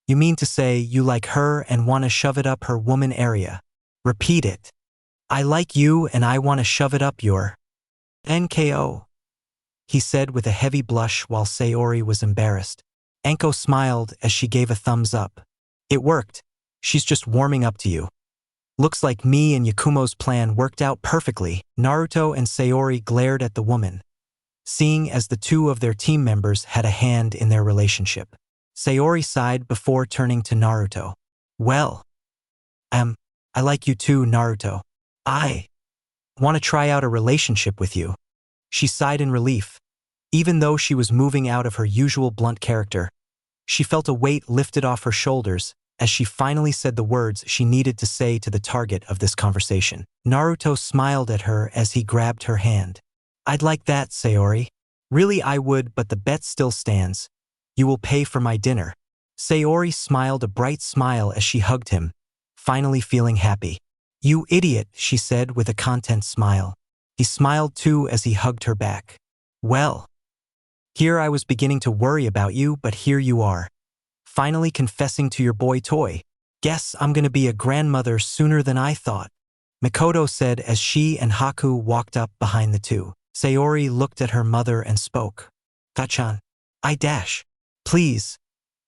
You mean to say you like her and want to shove it up her woman area? Repeat it. I like you and I want to shove it up your NKO, he said with a heavy blush while Sayori was embarrassed. Anko smiled as she gave a thumbs up. It worked. She's just warming up to you. Looks like me and Yakumo's plan worked out perfectly. Naruto and Sayori glared at the woman, seeing as the two of their team members had a hand in their relationship. Sayori sighed before turning to Naruto. Well, I like you too, Naruto. I want to try out a relationship with you. She sighed in relief. Even though she was moving out of her usual blunt character, she felt a weight lifted off her shoulders as she finally said the words she needed to say to the target of this conversation. Naruto smiled at her as he grabbed her hand. I'd like that, Sayori. Really, I would, but the bet still stands. You will pay for my dinner. Sayori smiled a bright smile as she hugged him, finally feeling happy. You idiot, she said with a content smile. He smiled too as he hugged her back. Well, here I was beginning to worry about you, but here you are. Finally confessing to your boy toy. Guess I'm gonna be a grandmother sooner than I thought, Mikoto said as she and Haku walked up behind the two. Sayori looked at her mother and spoke. Kachan, please,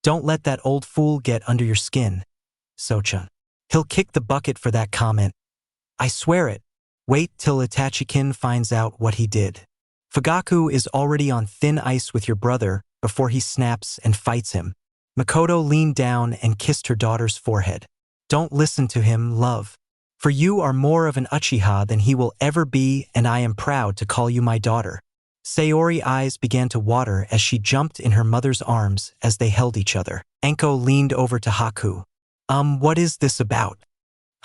don't let that old fool get under your skin. Sochan. He'll kick the bucket for that comment. I swear it. Wait till Itachikin finds out what he did. Fugaku is already on thin ice with your brother before he snaps and fights him. Mikoto leaned down and kissed her daughter's forehead. Don't listen to him, love. For you are more of an Uchiha than he will ever be, and I am proud to call you my daughter. Sayori's eyes began to water as she jumped in her mother's arms as they held each other. Anko leaned over to Haku. What is this about?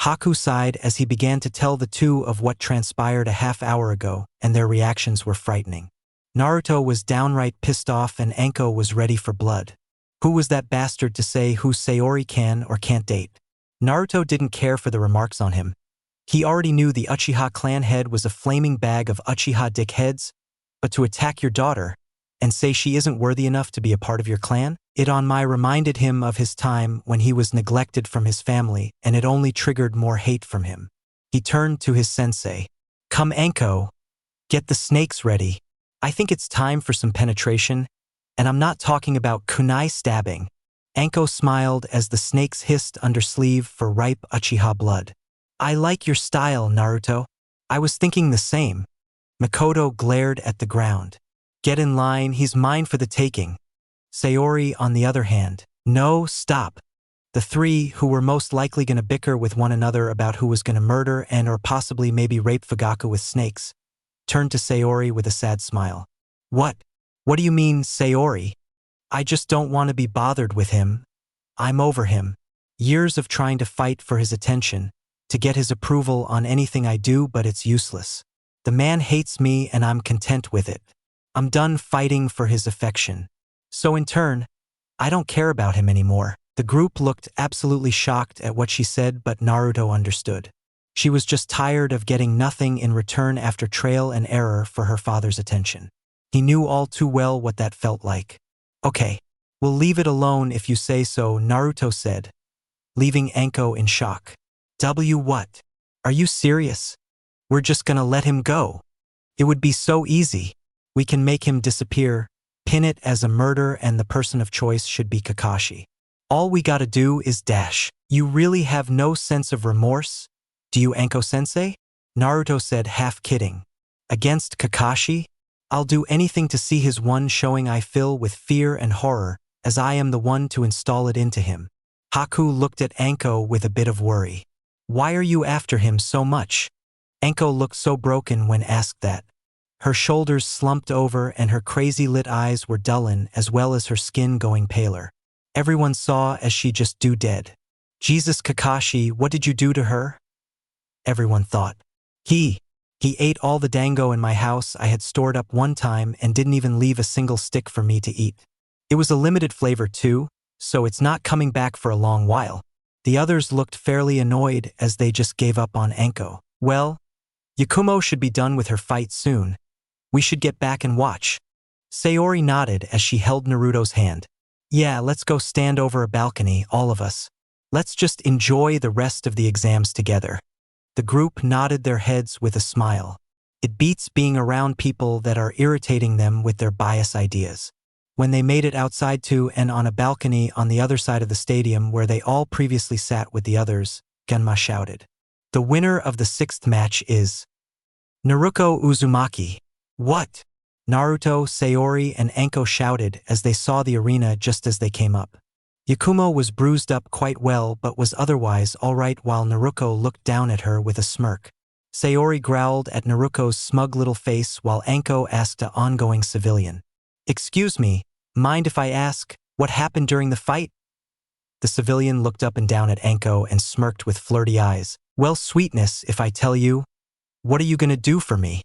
Haku sighed as he began to tell the two of what transpired a half hour ago, and their reactions were frightening. Naruto was downright pissed off and Anko was ready for blood. Who was that bastard to say who Sayori can or can't date? Naruto didn't care for the remarks on him. He already knew the Uchiha clan head was a flaming bag of Uchiha dickheads, but to attack your daughter and say she isn't worthy enough to be a part of your clan? It reminded him of his time when he was neglected from his family, and it only triggered more hate from him. He turned to his sensei. Come Anko, get the snakes ready. I think it's time for some penetration, and I'm not talking about kunai stabbing. Anko smiled as the snakes hissed under sleeve for ripe Uchiha blood. I like your style, Naruto. I was thinking the same. Mikoto glared at the ground. Get in line, he's mine for the taking. Sayori, on the other hand, no, stop. The three, who were most likely going to bicker with one another about who was going to murder and or possibly maybe rape Fugaku with snakes, turned to Sayori with a sad smile. What? What do you mean, Sayori? I just don't want to be bothered with him. I'm over him. Years of trying to fight for his attention, to get his approval on anything I do, but it's useless. The man hates me and I'm content with it. I'm done fighting for his affection. So in turn, I don't care about him anymore. The group looked absolutely shocked at what she said, but Naruto understood. She was just tired of getting nothing in return after trial and error for her father's attention. He knew all too well what that felt like. Okay, we'll leave it alone if you say so, Naruto said, leaving Anko in shock. What? Are you serious? We're just gonna let him go? It would be so easy. We can make him disappear, pin it as a murder, and the person of choice should be Kakashi. All we gotta do is dash. You really have no sense of remorse? Do you, Anko-sensei? Naruto said, half kidding. Against Kakashi? I'll do anything to see his one showing I fill with fear and horror, as I am the one to install it into him. Haku looked at Anko with a bit of worry. Why are you after him so much? Anko looked so broken when asked that. Her shoulders slumped over and her crazy lit eyes were dullen, as well as her skin going paler. Everyone saw as she just do dead. Jesus, Kakashi, what did you do to her? Everyone thought. He He ate all the dango in my house I had stored up one time and didn't even leave a single stick for me to eat. It was a limited flavor too, so it's not coming back for a long while. The others looked fairly annoyed as they just gave up on Anko. Well, Yakumo should be done with her fight soon. We should get back and watch. Sayori nodded as she held Naruto's hand. Yeah, let's go stand over a balcony, all of us. Let's just enjoy the rest of the exams together. The group nodded their heads with a smile. It beats being around people that are irritating them with their bias ideas. When they made it outside to and on a balcony on the other side of the stadium where they all previously sat with the others, Genma shouted. The winner of the 6th match is Naruko Uzumaki. What? Naruto, Sayori, and Anko shouted as they saw the arena just as they came up. Yakumo was bruised up quite well but was otherwise alright while Naruko looked down at her with a smirk. Sayori growled at Naruko's smug little face while Anko asked an ongoing civilian. Excuse me, mind if I ask, what happened during the fight? The civilian looked up and down at Anko and smirked with flirty eyes. Well, sweetness, if I tell you. What are you gonna do for me?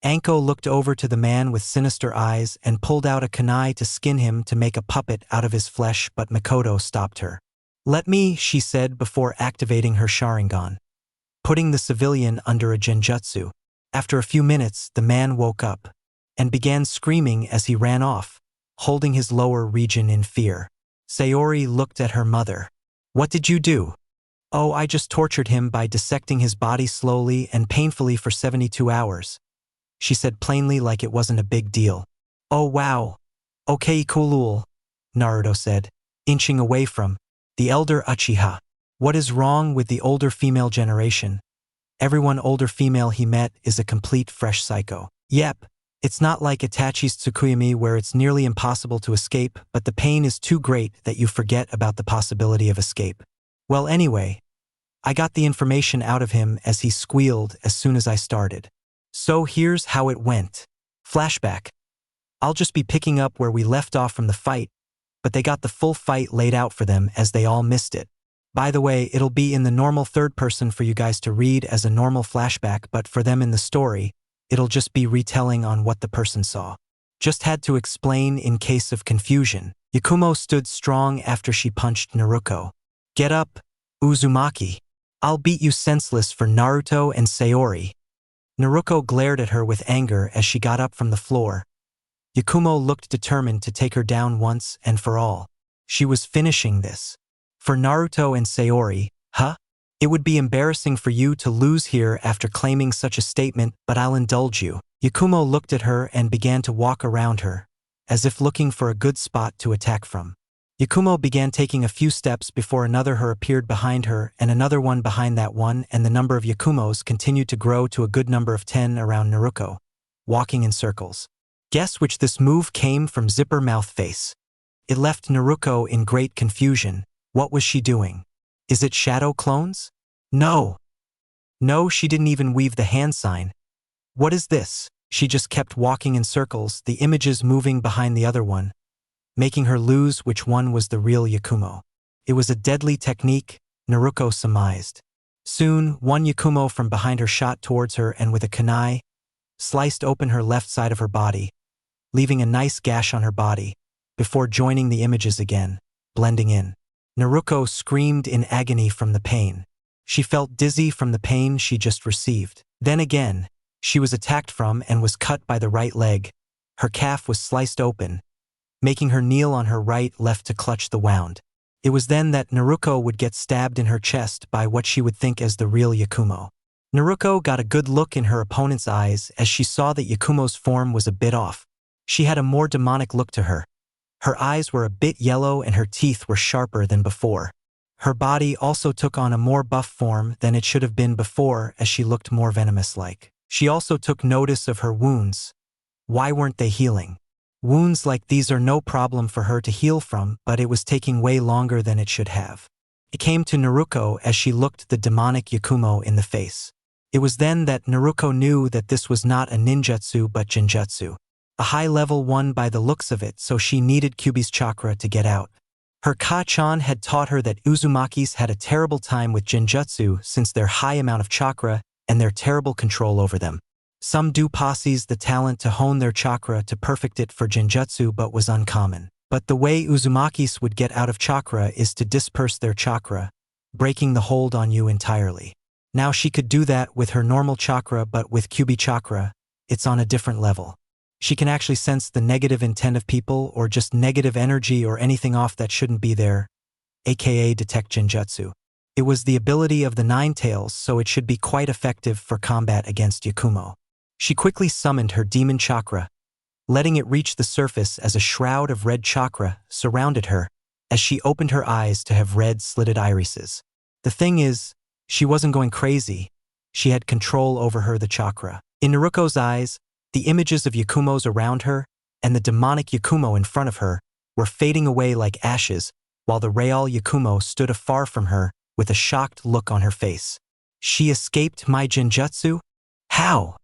Anko looked over to the man with sinister eyes and pulled out a kunai to skin him to make a puppet out of his flesh, but Makoto stopped her. Let me, she said before activating her Sharingan, putting the civilian under a genjutsu. After a few minutes, the man woke up and began screaming as he ran off, holding his lower region in fear. Sayori looked at her mother. What did you do? Oh, I just tortured him by dissecting his body slowly and painfully for 72 hours. She said plainly like it wasn't a big deal. Oh wow. Okay, cool, Naruto said, inching away from the elder Uchiha. What is wrong with the older female generation? Everyone older female he met is a complete fresh psycho. Yep, it's not like Itachi's Tsukuyami where it's nearly impossible to escape, but the pain is too great that you forget about the possibility of escape. Well, anyway, I got the information out of him as he squealed as soon as I started. So here's how it went. Flashback. I'll just be picking up where we left off from the fight, but they got the full fight laid out for them as they all missed it. By the way, it'll be in the normal third person for you guys to read as a normal flashback, but for them in the story, it'll just be retelling on what the person saw. Just had to explain in case of confusion. Yakumo stood strong after she punched Naruko. Get up, Uzumaki. I'll beat you senseless for Naruto and Sayori. Naruko glared at her with anger as she got up from the floor. Yakumo looked determined to take her down once and for all. She was finishing this. For Naruto and Sayori, huh? It would be embarrassing for you to lose here after claiming such a statement, but I'll indulge you. Yakumo looked at her and began to walk around her, as if looking for a good spot to attack from. Yakumo began taking a few steps before another her appeared behind her and another one behind that one, and the number of Yakumos continued to grow to a good number of 10 around Naruko, walking in circles. Guess which this move came from Zipper Mouth Face. It left Naruko in great confusion. What was she doing? Is it shadow clones? No. No, she didn't even weave the hand sign. What is this? She just kept walking in circles, the images moving behind the other one, making her lose which one was the real Yakumo. It was a deadly technique, Naruko surmised. Soon, one Yakumo from behind her shot towards her and with a kunai, sliced open her left side of her body, leaving a nice gash on her body, before joining the images again, blending in. Naruko screamed in agony from the pain. She felt dizzy from the pain she just received. Then again, she was attacked from and was cut by the right leg. Her calf was sliced open, making her kneel on her right left to clutch the wound. It was then that Naruko would get stabbed in her chest by what she would think as the real Yakumo. Naruko got a good look in her opponent's eyes as she saw that Yakumo's form was a bit off. She had a more demonic look to her. Her eyes were a bit yellow and her teeth were sharper than before. Her body also took on a more buff form than it should have been before as she looked more venomous-like. She also took notice of her wounds. Why weren't they healing? Wounds like these are no problem for her to heal from, but it was taking way longer than it should have. It came to Naruko as she looked the demonic Yakumo in the face. It was then that Naruko knew that this was not a ninjutsu but genjutsu. A high-level one by the looks of it, so she needed Kyuubi's chakra to get out. Her Ka-chan had taught her that Uzumaki's had a terrible time with genjutsu since their high amount of chakra and their terrible control over them. Some do possess the talent to hone their chakra to perfect it for genjutsu but was uncommon. But the way Uzumakis would get out of chakra is to disperse their chakra, breaking the hold on you entirely. Now she could do that with her normal chakra, but with Kyubi chakra, it's on a different level. She can actually sense the negative intent of people or just negative energy or anything off that shouldn't be there, aka detect genjutsu. It was the ability of the Nine Tails, so it should be quite effective for combat against Yakumo. She quickly summoned her demon chakra, letting it reach the surface as a shroud of red chakra surrounded her as she opened her eyes to have red slitted irises. The thing is, she wasn't going crazy. She had control over the chakra. In Naruko's eyes, the images of Yakumo's around her and the demonic Yakumo in front of her were fading away like ashes, while the real Yakumo stood afar from her with a shocked look on her face. She escaped my genjutsu? How?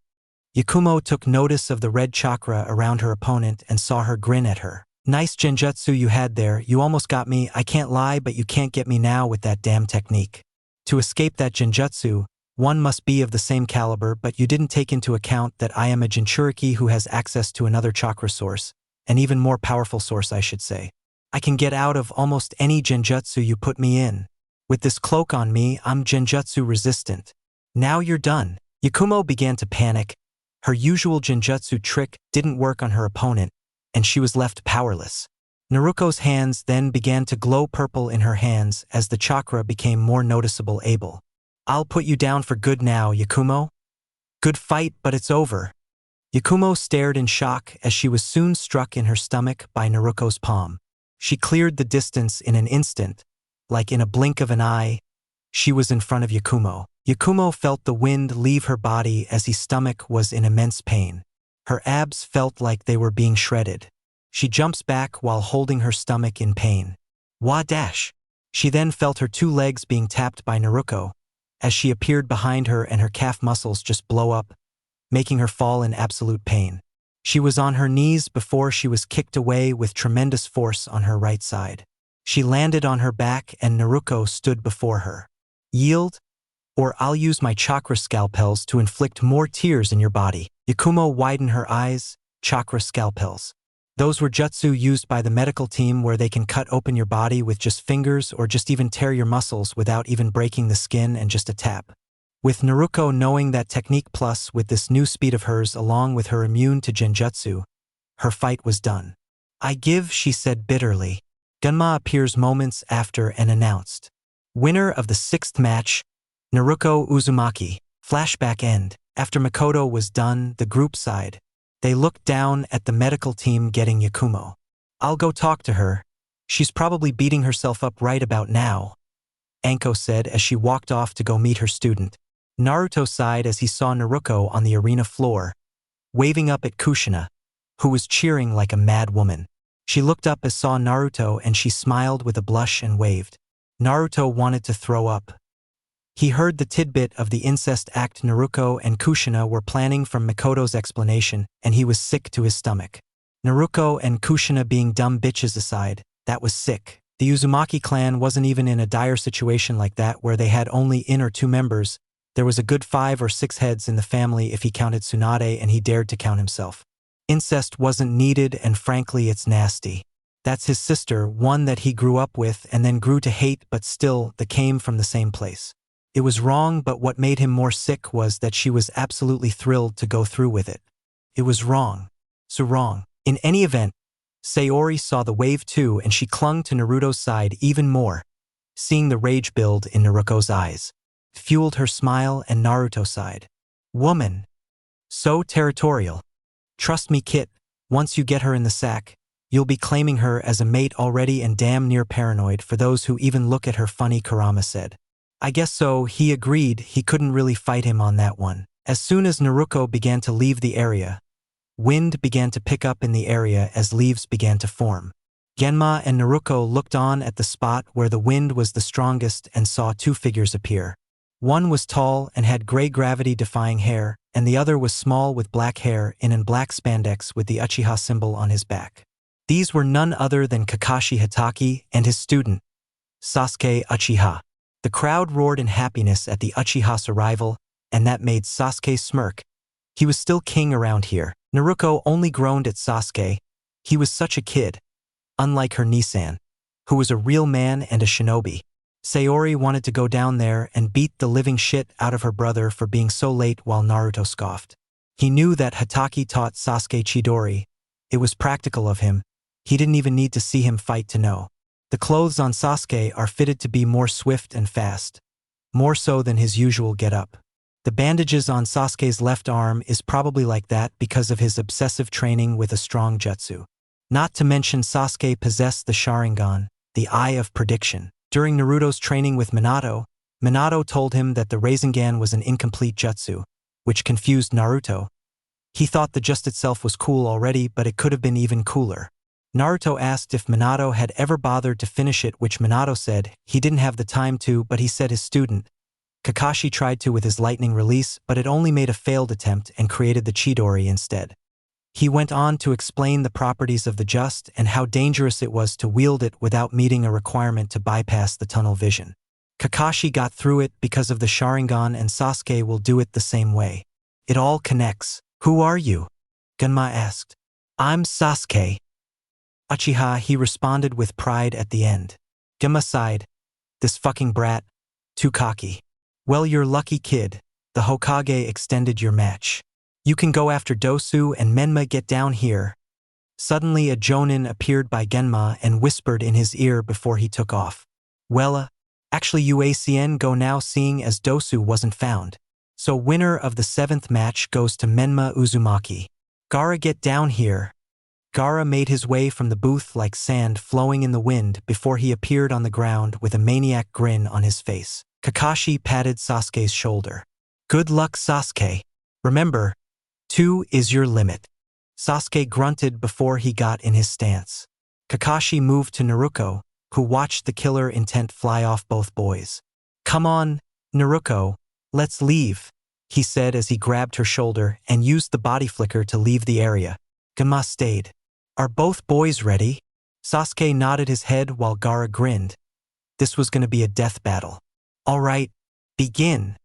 Yakumo took notice of the red chakra around her opponent and saw her grin at her. Nice genjutsu you had there, you almost got me, I can't lie, but you can't get me now with that damn technique. To escape that genjutsu, one must be of the same caliber, but you didn't take into account that I am a Jinchuriki who has access to another chakra source, an even more powerful source I should say. I can get out of almost any genjutsu you put me in. With this cloak on me, I'm genjutsu resistant. Now you're done. Yakumo began to panic. Her usual genjutsu trick didn't work on her opponent, and she was left powerless. Naruko's hands then began to glow purple in her hands as the chakra became more noticeable. I'll put you down for good now, Yakumo. Good fight, but it's over. Yakumo stared in shock as she was soon struck in her stomach by Naruko's palm. She cleared the distance in an instant, like in a blink of an eye. She was in front of Yakumo. Yakumo felt the wind leave her body as his stomach was in immense pain. Her abs felt like they were being shredded. She jumps back while holding her stomach in pain. Wah dash! She then felt her two legs being tapped by Naruko, as she appeared behind her and her calf muscles just blow up, making her fall in absolute pain. She was on her knees before she was kicked away with tremendous force on her right side. She landed on her back and Naruko stood before her. Yield, or I'll use my chakra scalpels to inflict more tears in your body. Yakumo widened her eyes. Chakra scalpels. Those were jutsu used by the medical team where they can cut open your body with just fingers or just even tear your muscles without even breaking the skin and just a tap. With Naruko knowing that technique plus with this new speed of hers along with her immune to genjutsu, her fight was done. I give, she said bitterly. Menma appears moments after and announced. Winner of the 6th match, Naruko Uzumaki. Flashback end. After Makoto was done, the group side. They looked down at the medical team getting Yakumo. I'll go talk to her. She's probably beating herself up right about now, Anko said as she walked off to go meet her student. Naruto sighed as he saw Naruko on the arena floor, waving up at Kushina, who was cheering like a mad woman. She looked up as saw Naruto and she smiled with a blush and waved. Naruto wanted to throw up. He heard the tidbit of the incest act Naruko and Kushina were planning from Makoto's explanation, and he was sick to his stomach. Naruko and Kushina being dumb bitches aside, that was sick. The Uzumaki clan wasn't even in a dire situation like that where they had only in or 2 members. There was a good 5 or 6 heads in the family if he counted Tsunade and he dared to count himself. Incest wasn't needed and frankly it's nasty. That's his sister, one that he grew up with and then grew to hate but still, they came from the same place. It was wrong, but what made him more sick was that she was absolutely thrilled to go through with it. It was wrong. So wrong. In any event, Sayori saw the wave too and she clung to Naruto's side even more, seeing the rage build in Naruko's eyes. Fueled her smile and Naruto sighed. Woman. So territorial. Trust me, Kit, once you get her in the sack, you'll be claiming her as a mate already and damn near paranoid for those who even look at her funny, Kurama said. I guess so, he agreed. He couldn't really fight him on that one. As soon as Naruko began to leave the area, wind began to pick up in the area as leaves began to form. Menma and Naruko looked on at the spot where the wind was the strongest and saw 2 figures appear. One was tall and had gray gravity-defying hair, and the other was small with black hair in black spandex with the Uchiha symbol on his back. These were none other than Kakashi Hatake and his student, Sasuke Uchiha. The crowd roared in happiness at the Uchiha's arrival, and that made Sasuke smirk. He was still king around here. Naruko only groaned at Sasuke. He was such a kid, unlike her Nisan, who was a real man and a shinobi. Sayori wanted to go down there and beat the living shit out of her brother for being so late while Naruto scoffed. He knew that Hatake taught Sasuke Chidori. It was practical of him. He didn't even need to see him fight to know. The clothes on Sasuke are fitted to be more swift and fast, more so than his usual get-up. The bandages on Sasuke's left arm is probably like that because of his obsessive training with a strong jutsu. Not to mention Sasuke possessed the Sharingan, the Eye of Prediction. During Naruto's training with Minato, Minato told him that the Rasengan was an incomplete jutsu, which confused Naruto. He thought the just itself was cool already, but it could have been even cooler. Naruto asked if Minato had ever bothered to finish it, which Minato said he didn't have the time to, but he said his student, Kakashi, tried to with his lightning release, but it only made a failed attempt and created the Chidori instead. He went on to explain the properties of the just and how dangerous it was to wield it without meeting a requirement to bypass the tunnel vision. Kakashi got through it because of the Sharingan, and Sasuke will do it the same way. It all connects. Who are you? Genma asked. I'm Sasuke. Uchiha, he responded with pride at the end. Genma sighed. This fucking brat. Too cocky. Well, you're lucky, kid. The Hokage extended your match. You can go after Dosu and Menma. Get down here. Suddenly a Jonin appeared by Genma and whispered in his ear before he took off. Well, actually UACN go now, seeing as Dosu wasn't found. So winner of the 7th match goes to Menma Uzumaki. Gaara, get down here. Gaara made his way from the booth like sand flowing in the wind before he appeared on the ground with a maniac grin on his face. Kakashi patted Sasuke's shoulder. Good luck, Sasuke. Remember, 2 is your limit. Sasuke grunted before he got in his stance. Kakashi moved to Naruko, who watched the killer intent fly off both boys. Come on, Naruko, let's leave, he said as he grabbed her shoulder and used the body flicker to leave the area. Genma stayed. Are both boys ready? Sasuke nodded his head while Gaara grinned. This was going to be a death battle. All right, begin.